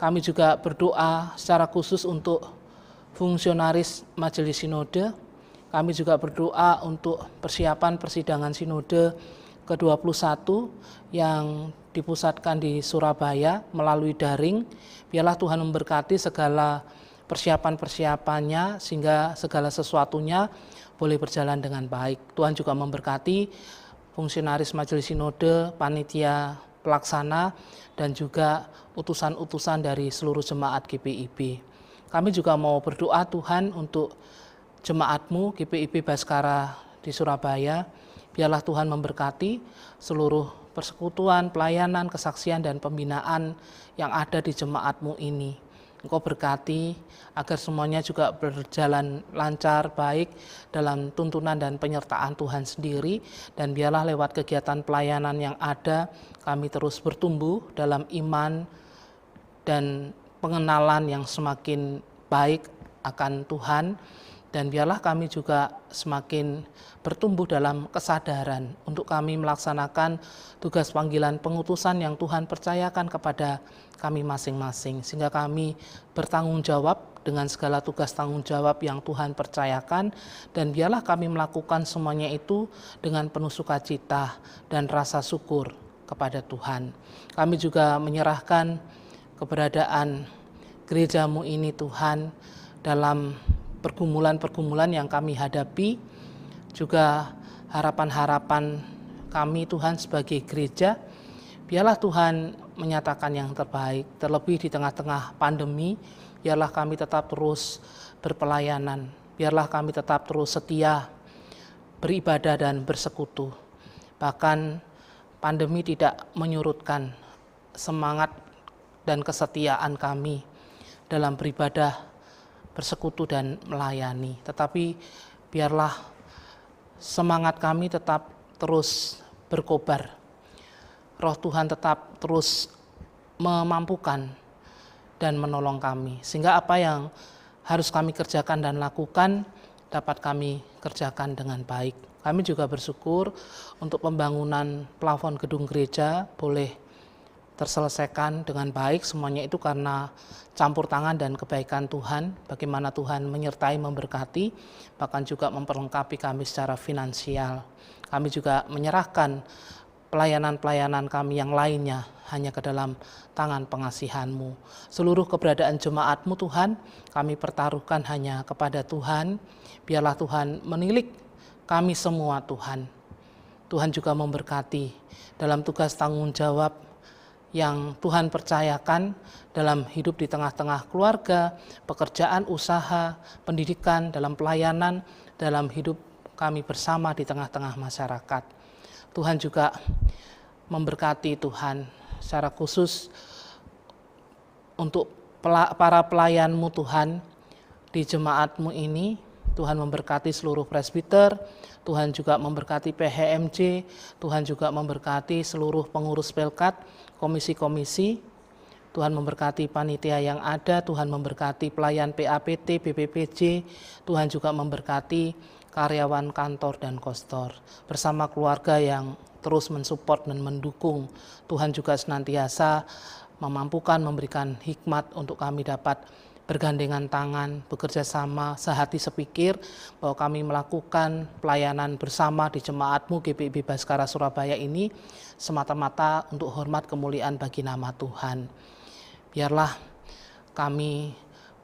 Kami juga berdoa secara khusus untuk fungsionaris Majelis Sinode. Kami juga berdoa untuk persiapan persidangan sinode ke-21 yang dipusatkan di Surabaya melalui daring. Biarlah Tuhan memberkati segala persiapan-persiapannya sehingga segala sesuatunya boleh berjalan dengan baik. Tuhan juga memberkati fungsionaris Majelis Sinode, panitia pelaksana, dan juga utusan-utusan dari seluruh jemaat GPIB. Kami juga mau berdoa Tuhan untuk jemaatmu GPIB Baskara di Surabaya. Biarlah Tuhan memberkati seluruh persekutuan, pelayanan, kesaksian, dan pembinaan yang ada di jemaatmu ini. Engkau berkati agar semuanya juga berjalan lancar, baik dalam tuntunan dan penyertaan Tuhan sendiri. Dan biarlah lewat kegiatan pelayanan yang ada, kami terus bertumbuh dalam iman dan pengenalan yang semakin baik akan Tuhan. Dan biarlah kami juga semakin bertumbuh dalam kesadaran untuk kami melaksanakan tugas panggilan pengutusan yang Tuhan percayakan kepada kami masing-masing. Sehingga kami bertanggung jawab dengan segala tugas tanggung jawab yang Tuhan percayakan. Dan biarlah kami melakukan semuanya itu dengan penuh sukacita dan rasa syukur kepada Tuhan. Kami juga menyerahkan keberadaan gerejamu ini Tuhan dalam pergumulan-pergumulan yang kami hadapi, juga harapan-harapan kami Tuhan sebagai gereja. Biarlah Tuhan menyatakan yang terbaik, terlebih di tengah-tengah pandemi. Biarlah kami tetap terus berpelayanan, biarlah kami tetap terus setia beribadah dan bersekutu. Bahkan pandemi tidak menyurutkan semangat dan kesetiaan kami dalam beribadah, bersekutu dan melayani. Tetapi biarlah semangat kami tetap terus berkobar. Roh Tuhan tetap terus memampukan dan menolong kami. Sehingga apa yang harus kami kerjakan dan lakukan dapat kami kerjakan dengan baik. Kami juga bersyukur untuk pembangunan plafon gedung gereja boleh terselesaikan dengan baik. Semuanya itu karena campur tangan dan kebaikan Tuhan, bagaimana Tuhan menyertai, memberkati, bahkan juga memperlengkapi kami secara finansial. Kami juga menyerahkan pelayanan-pelayanan kami yang lainnya hanya ke dalam tangan pengasihan-Mu. Seluruh keberadaan jemaat-Mu Tuhan, kami pertaruhkan hanya kepada Tuhan. Biarlah Tuhan menilik kami semua Tuhan. Tuhan juga memberkati dalam tugas tanggung jawab yang Tuhan percayakan dalam hidup di tengah-tengah keluarga, pekerjaan, usaha, pendidikan, dalam pelayanan, dalam hidup kami bersama di tengah-tengah masyarakat. Tuhan juga memberkati Tuhan secara khusus untuk para pelayan-Mu Tuhan di jemaat-Mu ini. Tuhan memberkati seluruh presbiter, Tuhan juga memberkati PHMJ, Tuhan juga memberkati seluruh pengurus Pelkat, komisi-komisi, Tuhan memberkati panitia yang ada, Tuhan memberkati pelayan PAPT, BPPJ, Tuhan juga memberkati karyawan kantor dan kostor, bersama keluarga yang terus mensupport dan mendukung. Tuhan juga senantiasa memampukan, memberikan hikmat untuk kami dapat bergandengan tangan, bekerja sama, sehati sepikir bahwa kami melakukan pelayanan bersama di jemaat-Mu GPIB Baskara Surabaya ini semata-mata untuk hormat kemuliaan bagi nama Tuhan. Biarlah kami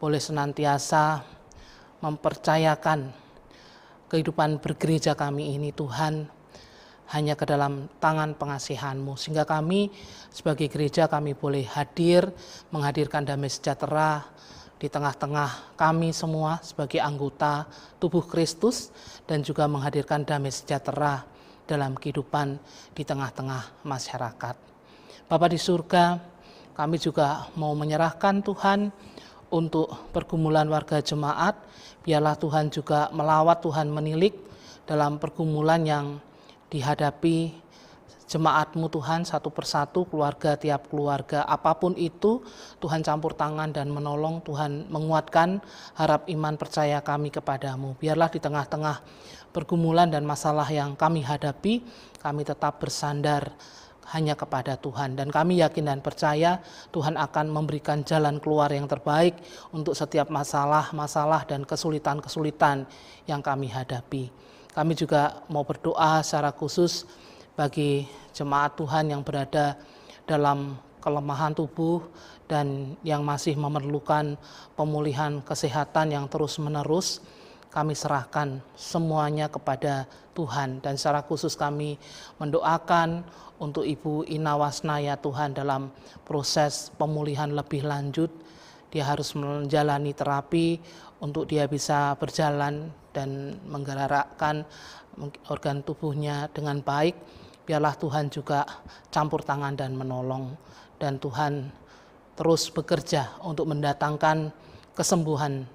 boleh senantiasa mempercayakan kehidupan bergereja kami ini Tuhan hanya ke dalam tangan pengasihan-Mu, sehingga kami sebagai gereja kami boleh hadir, menghadirkan damai sejahtera di tengah-tengah kami semua sebagai anggota tubuh Kristus, dan juga menghadirkan damai sejahtera dalam kehidupan di tengah-tengah masyarakat. Bapa di surga, kami juga mau menyerahkan Tuhan untuk pergumulan warga jemaat. Biarlah Tuhan juga melawat, Tuhan menilik dalam pergumulan yang dihadapi jemaat-Mu Tuhan satu persatu, keluarga tiap keluarga, apapun itu Tuhan campur tangan dan menolong. Tuhan menguatkan harap iman percaya kami kepadamu. Biarlah di tengah-tengah pergumulan dan masalah yang kami hadapi, kami tetap bersandar hanya kepada Tuhan, dan kami yakin dan percaya Tuhan akan memberikan jalan keluar yang terbaik untuk setiap masalah-masalah dan kesulitan-kesulitan yang kami hadapi. Kami juga mau berdoa secara khusus bagi jemaat Tuhan yang berada dalam kelemahan tubuh dan yang masih memerlukan pemulihan kesehatan yang terus-menerus. Kami serahkan semuanya kepada Tuhan, dan secara khusus kami mendoakan untuk Ibu Ina Wasnaya Tuhan dalam proses pemulihan lebih lanjut. Dia harus menjalani terapi untuk dia bisa berjalan dan menggerakkan organ tubuhnya dengan baik. Biarlah Tuhan juga campur tangan dan menolong, dan Tuhan terus bekerja untuk mendatangkan kesembuhan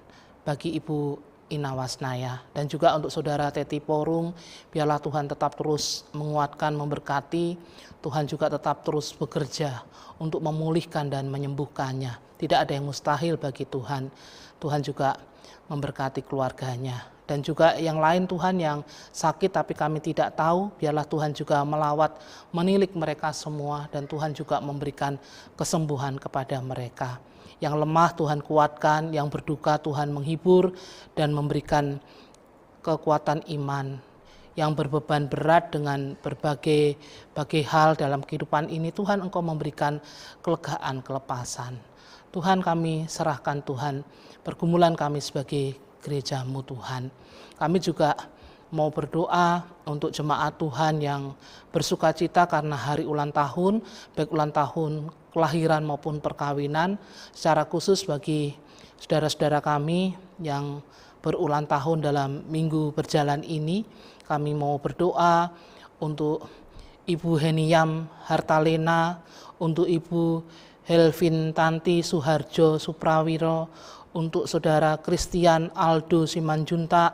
bagi Ibu Ina Wasnaya, dan juga untuk saudara Teti Porung. Biarlah Tuhan tetap terus menguatkan, memberkati. Tuhan juga tetap terus bekerja untuk memulihkan dan menyembuhkannya. Tidak ada yang mustahil bagi Tuhan. Tuhan juga memberkati keluarganya, dan juga yang lain Tuhan yang sakit tapi kami tidak tahu. Biarlah Tuhan juga melawat, menilik mereka semua, dan Tuhan juga memberikan kesembuhan kepada mereka. Yang lemah Tuhan kuatkan, yang berduka Tuhan menghibur dan memberikan kekuatan iman. Yang berbeban berat dengan berbagai hal dalam kehidupan ini, Tuhan Engkau memberikan kelegaan, kelepasan. Tuhan, kami serahkan Tuhan pergumulan kami sebagai gereja-Mu Tuhan. Kami juga mau berdoa untuk jemaat Tuhan yang bersuka cita karena hari ulang tahun, baik ulang tahun kelahiran maupun perkawinan. Secara khusus bagi saudara-saudara kami yang berulang tahun dalam minggu berjalan ini, kami mau berdoa untuk Ibu Heniam Hartalena, untuk Ibu Helvin Tanti Suharjo Suprawiro, untuk saudara Christian Aldo Simanjuntak,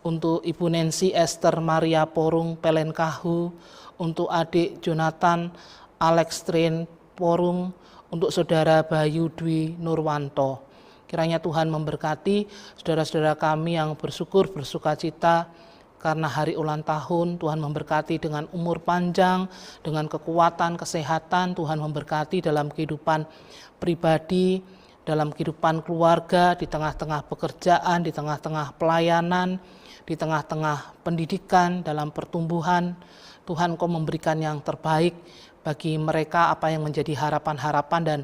untuk Ibu Nancy Esther Maria Porung Pelenkahu, untuk adik Jonathan Alex Train Porung, untuk saudara Bayu Dwi Nurwanto. Kiranya Tuhan memberkati saudara-saudara kami yang bersuka cita karena hari ulang tahun. Tuhan memberkati dengan umur panjang, dengan kekuatan, kesehatan. Tuhan memberkati dalam kehidupan pribadi, dalam kehidupan keluarga, di tengah-tengah pekerjaan, di tengah-tengah pelayanan, di tengah-tengah pendidikan, dalam pertumbuhan. Tuhan Kau memberikan yang terbaik bagi mereka, apa yang menjadi harapan-harapan dan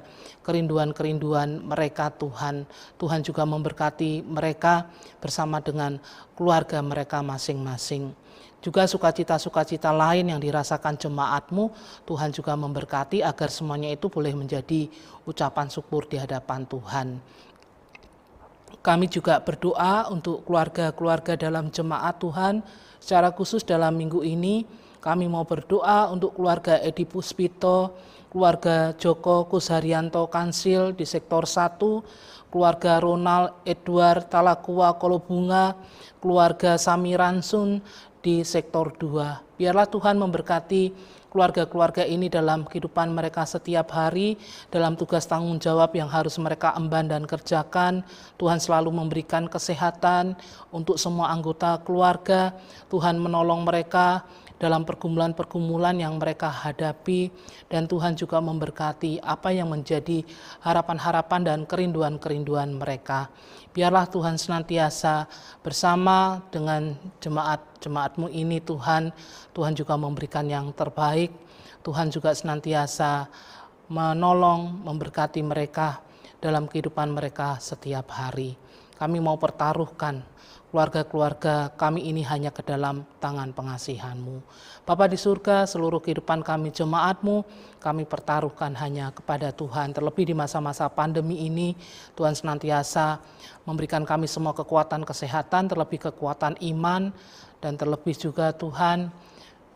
kerinduan-kerinduan mereka Tuhan. Tuhan juga memberkati mereka bersama dengan keluarga mereka masing-masing. Juga sukacita-sukacita lain yang dirasakan jemaat-Mu, Tuhan juga memberkati agar semuanya itu boleh menjadi ucapan syukur di hadapan Tuhan. Kami juga berdoa untuk keluarga-keluarga dalam jemaat Tuhan. Secara khusus dalam minggu ini kami mau berdoa untuk keluarga Edi Puspito, keluarga Joko Kusharyanto Kansil di sektor 1, keluarga Ronald Edward Talakua Kolobunga, keluarga Samiransun di sektor 2. Biarlah Tuhan memberkati keluarga-keluarga ini dalam kehidupan mereka setiap hari, dalam tugas tanggung jawab yang harus mereka emban dan kerjakan. Tuhan selalu memberikan kesehatan untuk semua anggota keluarga. Tuhan menolong mereka dalam pergumulan-pergumulan yang mereka hadapi, dan Tuhan juga memberkati apa yang menjadi harapan-harapan dan kerinduan-kerinduan mereka. Biarlah Tuhan senantiasa bersama dengan jemaat-jemaat-Mu ini Tuhan. Tuhan juga memberikan yang terbaik. Tuhan juga senantiasa menolong, memberkati mereka dalam kehidupan mereka setiap hari. Kami mau pertaruhkan keluarga-keluarga kami ini hanya ke dalam tangan pengasihan-Mu. Bapa di surga, seluruh kehidupan kami jemaat-Mu, kami pertaruhkan hanya kepada Tuhan. Terlebih di masa-masa pandemi ini, Tuhan senantiasa memberikan kami semua kekuatan kesehatan, terlebih kekuatan iman, dan terlebih juga Tuhan,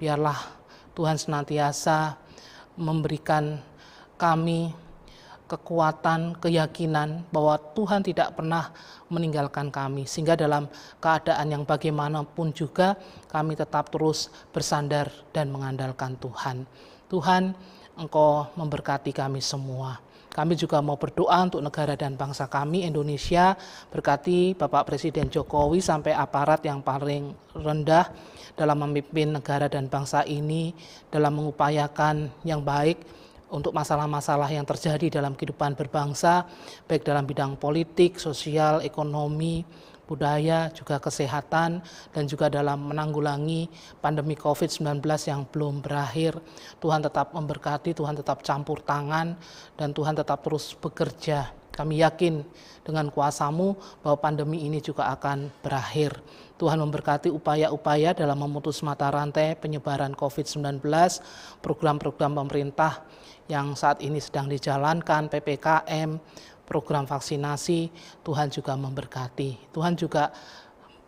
biarlah Tuhan senantiasa memberikan kami kekuatan, keyakinan bahwa Tuhan tidak pernah meninggalkan kami, sehingga dalam keadaan yang bagaimanapun juga kami tetap terus bersandar dan mengandalkan Tuhan. Tuhan, Engkau memberkati kami semua. Kami juga mau berdoa untuk negara dan bangsa kami, Indonesia. Berkati Bapak Presiden Jokowi sampai aparat yang paling rendah dalam memimpin negara dan bangsa ini, dalam mengupayakan yang baik untuk masalah-masalah yang terjadi dalam kehidupan berbangsa, baik dalam bidang politik, sosial, ekonomi, budaya, juga kesehatan, dan juga dalam menanggulangi pandemi COVID-19 yang belum berakhir. Tuhan tetap memberkati, Tuhan tetap campur tangan, dan Tuhan tetap terus bekerja. Kami yakin dengan kuasa-Mu bahwa pandemi ini juga akan berakhir. Tuhan memberkati upaya-upaya dalam memutus mata rantai penyebaran COVID-19, program-program pemerintah yang saat ini sedang dijalankan, PPKM, program vaksinasi. Tuhan juga memberkati. Tuhan juga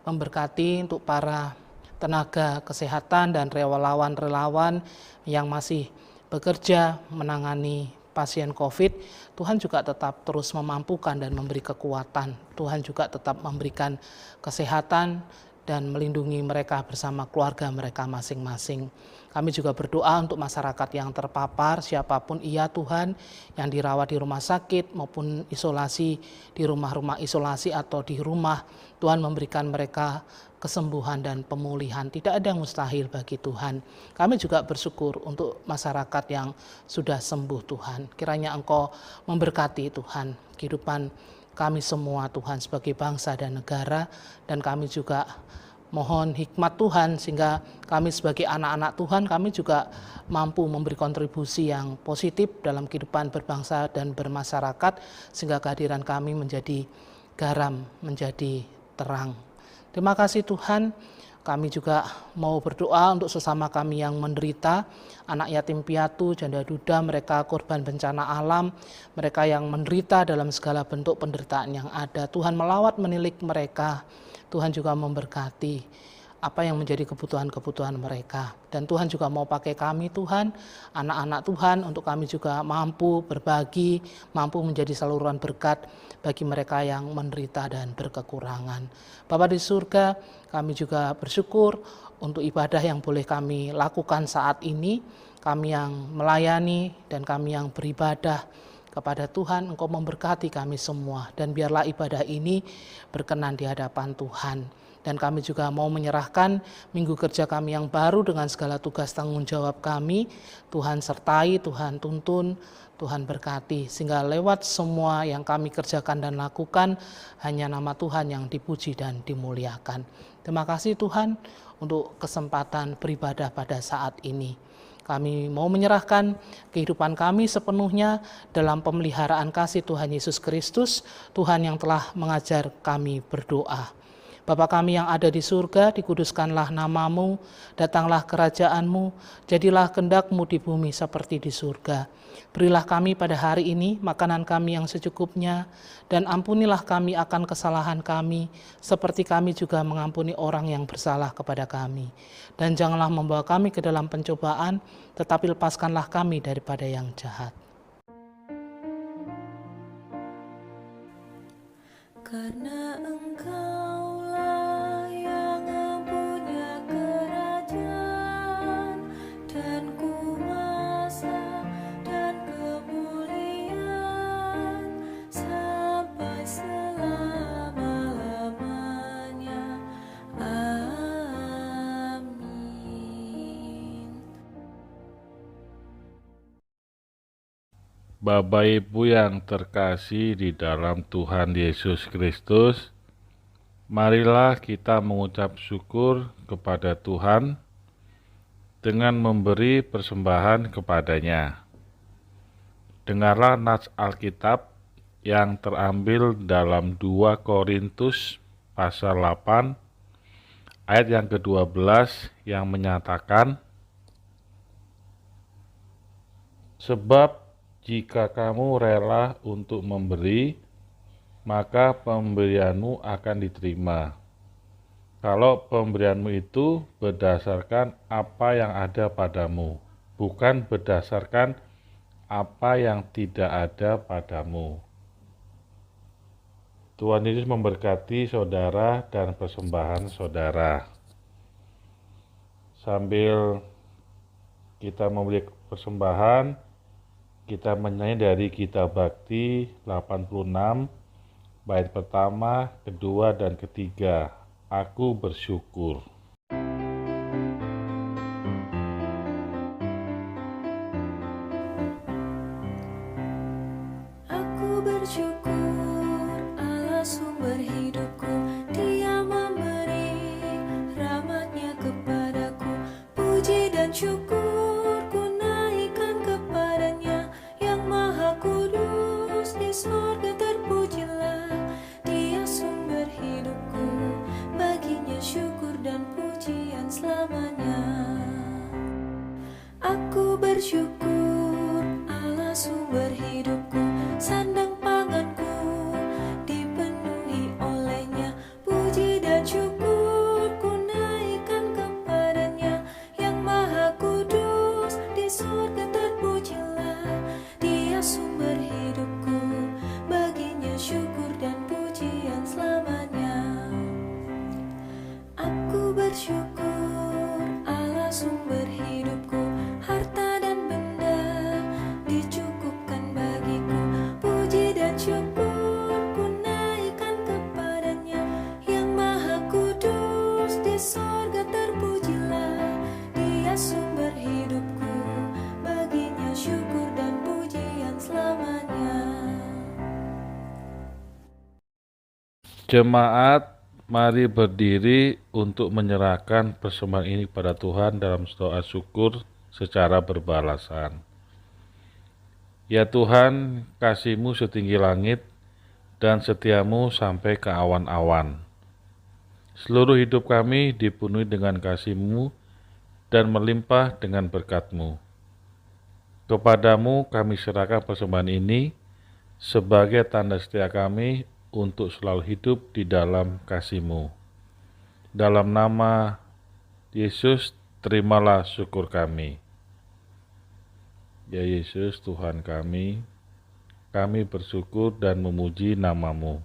memberkati untuk para tenaga kesehatan dan relawan-relawan yang masih bekerja menangani pasien COVID. Tuhan juga tetap terus memampukan dan memberi kekuatan. Tuhan juga tetap memberikan kesehatan dan melindungi mereka bersama keluarga mereka masing-masing. Kami juga berdoa untuk masyarakat yang terpapar, siapapun ia Tuhan, yang dirawat di rumah sakit maupun isolasi di rumah-rumah isolasi atau di rumah. Tuhan memberikan mereka kesembuhan dan pemulihan. Tidak ada yang mustahil bagi Tuhan. Kami juga bersyukur untuk masyarakat yang sudah sembuh Tuhan. Kiranya Engkau memberkati Tuhan kehidupan kami semua Tuhan sebagai bangsa dan negara, dan kami juga mohon hikmat Tuhan sehingga kami sebagai anak-anak Tuhan, kami juga mampu memberi kontribusi yang positif dalam kehidupan berbangsa dan bermasyarakat, sehingga kehadiran kami menjadi garam, menjadi terang. Terima kasih Tuhan. Kami juga mau berdoa untuk sesama kami yang menderita, anak yatim piatu, janda duda, mereka korban bencana alam, mereka yang menderita dalam segala bentuk penderitaan yang ada. Tuhan melawat menilik mereka, Tuhan juga memberkati apa yang menjadi kebutuhan-kebutuhan mereka. Dan Tuhan juga mau pakai kami Tuhan, anak-anak Tuhan, untuk kami juga mampu berbagi, mampu menjadi saluran berkat bagi mereka yang menderita dan berkekurangan. Bapa di surga, kami juga bersyukur untuk ibadah yang boleh kami lakukan saat ini, kami yang melayani dan kami yang beribadah kepada Tuhan. Engkau memberkati kami semua, dan biarlah ibadah ini berkenan di hadapan Tuhan. Dan kami juga mau menyerahkan minggu kerja kami yang baru dengan segala tugas tanggung jawab kami. Tuhan sertai, Tuhan tuntun, Tuhan berkati, sehingga lewat semua yang kami kerjakan dan lakukan, hanya nama Tuhan yang dipuji dan dimuliakan. Terima kasih Tuhan untuk kesempatan beribadah pada saat ini. Kami mau menyerahkan kehidupan kami sepenuhnya dalam pemeliharaan kasih Tuhan Yesus Kristus, Tuhan yang telah mengajar kami berdoa. Bapa kami yang ada di surga, dikuduskanlah namamu, datanglah kerajaanmu, jadilah kehendak-Mu di bumi seperti di surga. Berilah kami pada hari ini makanan kami yang secukupnya, dan ampunilah kami akan kesalahan kami, seperti kami juga mengampuni orang yang bersalah kepada kami. Dan janganlah membawa kami ke dalam pencobaan, tetapi lepaskanlah kami daripada yang jahat. Karena Engkaulah yang punya kerajaan dan kuasa dan kemuliaan sampai selama-lamanya. Amin. Bapak Ibu yang terkasih di dalam Tuhan Yesus Kristus, marilah kita mengucap syukur kepada Tuhan dengan memberi persembahan kepadanya. Dengarlah nats Alkitab yang terambil dalam 2 Korintus pasal 8 ayat yang ke-12 yang menyatakan, sebab jika kamu rela untuk memberi, maka pemberianmu akan diterima. Kalau pemberianmu itu berdasarkan apa yang ada padamu, bukan berdasarkan apa yang tidak ada padamu. Tuhan Yesus memberkati saudara dan persembahan saudara. Sambil kita memberi persembahan, kita menyanyi dari Kitab Bakti 86, bait pertama, kedua, dan ketiga. Aku bersyukur. Aku bersyukur Allah sumber hidupku, Dia dan syukur ku naikkan kepadanya yang maha kudus. Di sorga terpujilah, Dia sumber hidupku, baginya syukur dan pujian selamanya. Aku bersyukur, Allah sumber hidupku, sandang panganku dipenuhi olehnya. Puji dan syukur ku naikkan kepadanya yang maha kudus. Di surga terpujilah, Dia sumber hidupku, baginya syukur dan pujian selamanya. Aku bersyukur, Allah sumber hidupku, harta dan benda dicukupkan bagiku. Puji dan syukur ku naikkan kepadanya yang maha kudus. Di sorga terpujilah, Dia sumber hidupku, baginya syukur dan pujian selamanya. Jemaat, mari berdiri untuk menyerahkan persembahan ini kepada Tuhan dalam doa syukur secara berbalasan. Ya Tuhan, kasih-Mu setinggi langit dan setiamu sampai ke awan-awan. Seluruh hidup kami dipenuhi dengan kasih-Mu dan melimpah dengan berkat-Mu. Kepadamu kami serahkan persembahan ini sebagai tanda setia kami untuk selalu hidup di dalam kasih-Mu. Dalam nama Yesus, terimalah syukur kami. Ya Yesus, Tuhan kami bersyukur dan memuji nama-Mu,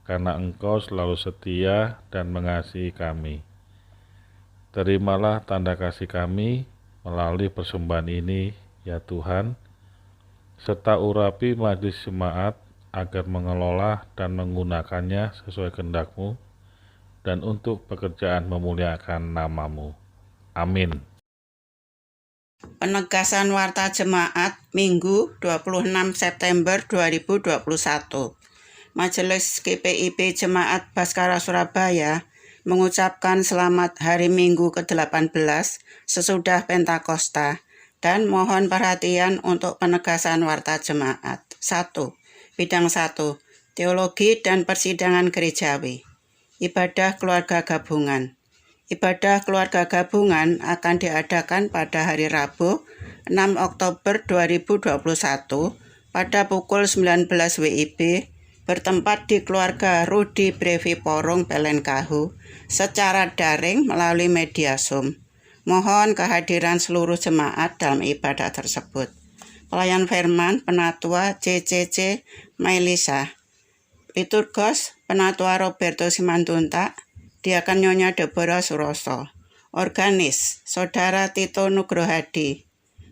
karena Engkau selalu setia dan mengasihi kami. Terimalah tanda kasih kami melalui persembahan ini, ya Tuhan, serta urapi majelis jemaat agar mengelola dan menggunakannya sesuai kehendak-Mu dan untuk pekerjaan memuliakan nama-Mu. Amin. Penegasan Warta Jemaat Minggu 26 September 2021. Majelis GPIB Jemaat Baskara Surabaya mengucapkan selamat Hari Minggu ke-18 sesudah Pentakosta dan mohon perhatian untuk penegasan Warta Jemaat. 1. Bidang 1. Teologi dan Persidangan Gerejawi. Ibadah keluarga gabungan. Ibadah keluarga gabungan akan diadakan pada hari Rabu 6 Oktober 2021 pada pukul 19 WIB bertempat di keluarga Rudi Brevi Porong Pelenkahu secara daring melalui media Zoom. Mohon kehadiran seluruh jemaat dalam ibadah tersebut. Pelayan firman Penatua CCC Mailisa, Liturgos Penatua Roberto Simantunta, Diakan Nyonya Deborah Suroso, Organis Saudara Tito Nugrohadi,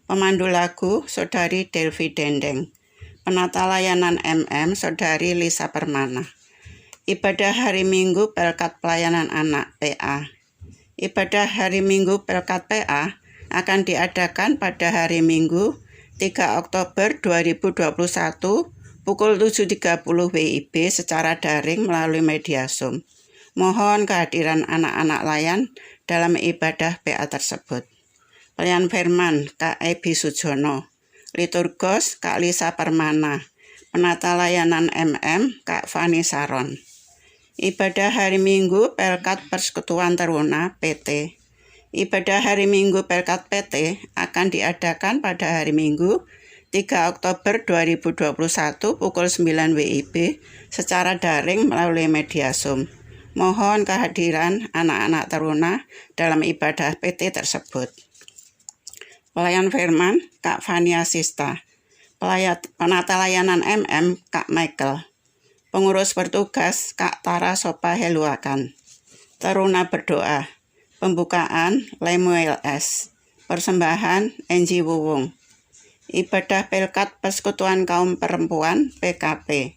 Pemandu lagu Saudari Delvi Dendeng, Penata layanan MM Saudari Lisa Permana. Ibadah hari Minggu Pelkat Pelayanan Anak PA. Ibadah hari Minggu Pelkat PA akan diadakan pada hari Minggu 3 Oktober 2021 pukul 7.30 WIB secara daring melalui media Zoom. Mohon kehadiran anak-anak layan dalam ibadah PA tersebut. Pelayan firman Kak Ebi Sujono, Liturgos Kak Lisa Permana, Penata layanan MM Kak Fani Saron. Ibadah hari Minggu Pelkat Persekutuan Teruna PT. Ibadah hari Minggu Pelkat PT akan diadakan pada hari Minggu 3 Oktober 2021 pukul 9 WIB secara daring melalui media Zoom. Mohon kehadiran anak-anak teruna dalam ibadah PT tersebut. Pelayan firman Kak Fania Sista, Penata layanan MM Kak Michael, Pengurus bertugas Kak Tara Sopa Heluakan. Teruna berdoa, pembukaan Lemuel S. Persembahan Enji Wuwung. Ibadah Pelkat Persekutuan Kaum Perempuan PKP.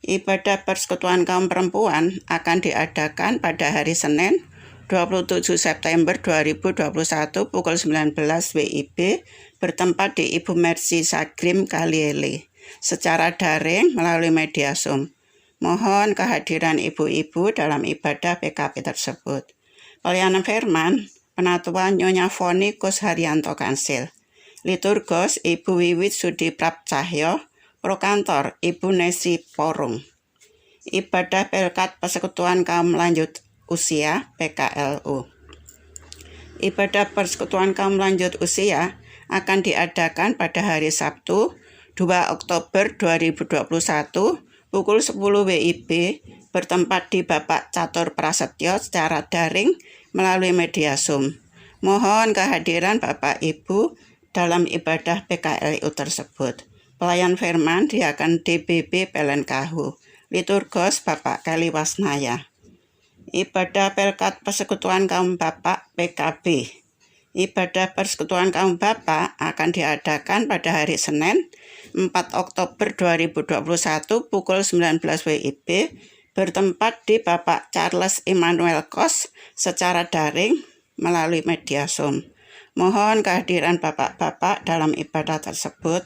Ibadah Persekutuan Kaum Perempuan akan diadakan pada hari Senin 27 September 2021 pukul 19 WIB bertempat di Ibu Mercy Sagrim Kaliele secara daring melalui media Zoom. Mohon kehadiran ibu-ibu dalam ibadah PKP tersebut. Pelayanan firman Penatuan Nyonya Foni Kus Haryanto Kansil. Liturgos Ibu Wiwit Sudi Prapcahyo, Prokantor Ibu Nesi Porung. Ibadah Pelkat Persekutuan Kaum Lanjut Usia PKLU. Ibadah Persekutuan Kaum Lanjut Usia akan diadakan pada hari Sabtu 2 Oktober 2021 pukul 10 WIB bertempat di Bapak Catur Prasetyo secara daring melalui media Zoom. Mohon kehadiran Bapak Ibu dalam ibadah PKLU tersebut. Pelayan firman diakan DBB Pelenkahu. Liturgos Bapak Kelly Wasnaya. Ibadah Pelkat Persekutuan Kaum Bapak PKB. Ibadah Persekutuan Kaum Bapak akan diadakan pada hari Senin 4 Oktober 2021 pukul 19 WIB bertempat di Bapak Charles Immanuel Kos secara daring melalui media Zoom. Mohon kehadiran Bapak-Bapak dalam ibadah tersebut.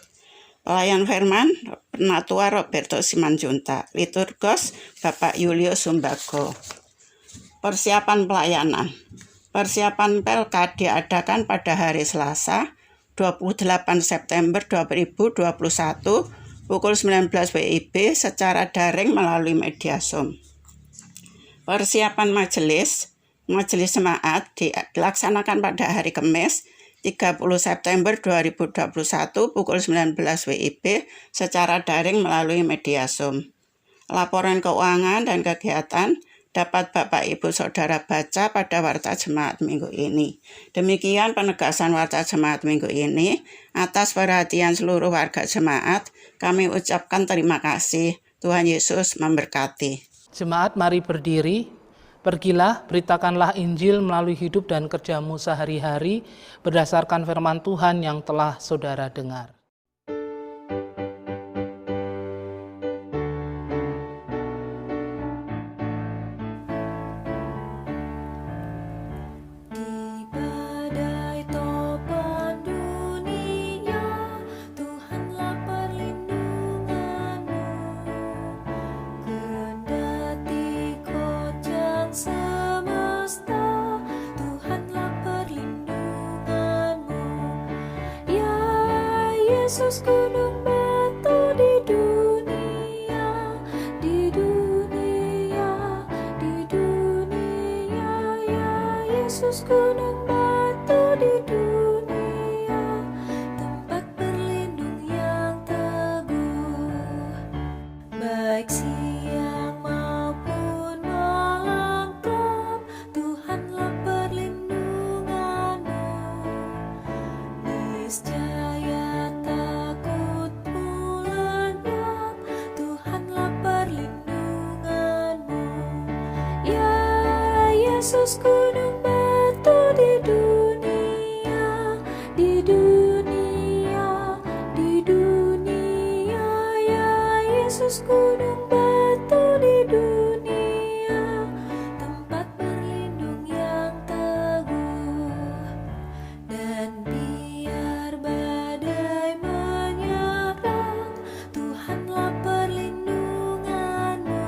Pelayan firman Penatua Roberto Simanjunta. Liturgos Bapak Yulio Sumbago. Persiapan pelayanan. Persiapan Pelkat diadakan pada hari Selasa 28 September 2021 pukul 19 WIB secara daring melalui media Zoom. Persiapan majelis jemaat dilaksanakan pada hari Kamis 30 September 2021 pukul 19 WIB secara daring melalui media Zoom. Laporan keuangan dan kegiatan dapat Bapak Ibu Saudara baca pada Warta Jemaat minggu ini. Demikian penegasan Warta Jemaat minggu ini. Atas perhatian seluruh warga jemaat, kami ucapkan terima kasih. Tuhan Yesus memberkati. Jemaat mari berdiri. Pergilah, beritakanlah Injil melalui hidup dan kerjamu sehari-hari berdasarkan firman Tuhan yang telah saudara dengar. Di badai topan dunia, Tuhanlah perlindunganmu. Kendati kojang semesta, Tuhanlah perlindunganmu. Ya Yesus gunung batu di dunia, di dunia, di dunia. Ya Yesus gunung batu di dunia, tempat berlindung yang teguh. Baik siang maupun malam gelap, Tuhanlah perlindunganmu. Niscaya takut pun lenyap, Tuhanlah perlindunganmu. Ya Yesus gunung batu di dunia, di dunia, di dunia. Ya Yesus gunung batu di dunia, tempat berlindung yang teguh. Dan biar badai menyerang, Tuhanlah perlindunganmu.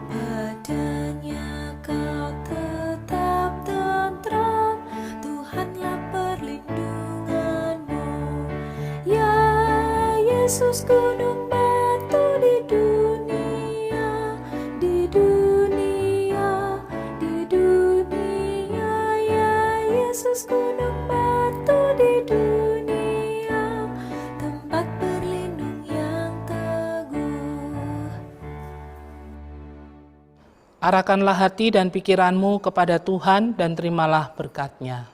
Padanya kau tetap tentram, Tuhanlah perlindunganmu. Ya Yesus gunung batu di dunia, di dunia, di dunia. Ya Yesus gunung batu di dunia, tempat berlindung yang teguh. Arahkanlah hati dan pikiranmu kepada Tuhan dan terimalah berkat-Nya.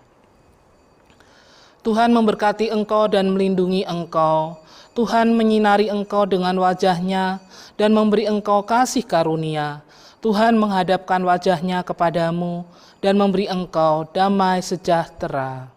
Tuhan memberkati engkau dan melindungi engkau. Tuhan menyinari engkau dengan wajah-Nya dan memberi engkau kasih karunia. Tuhan menghadapkan wajah-Nya kepadamu dan memberi engkau damai sejahtera.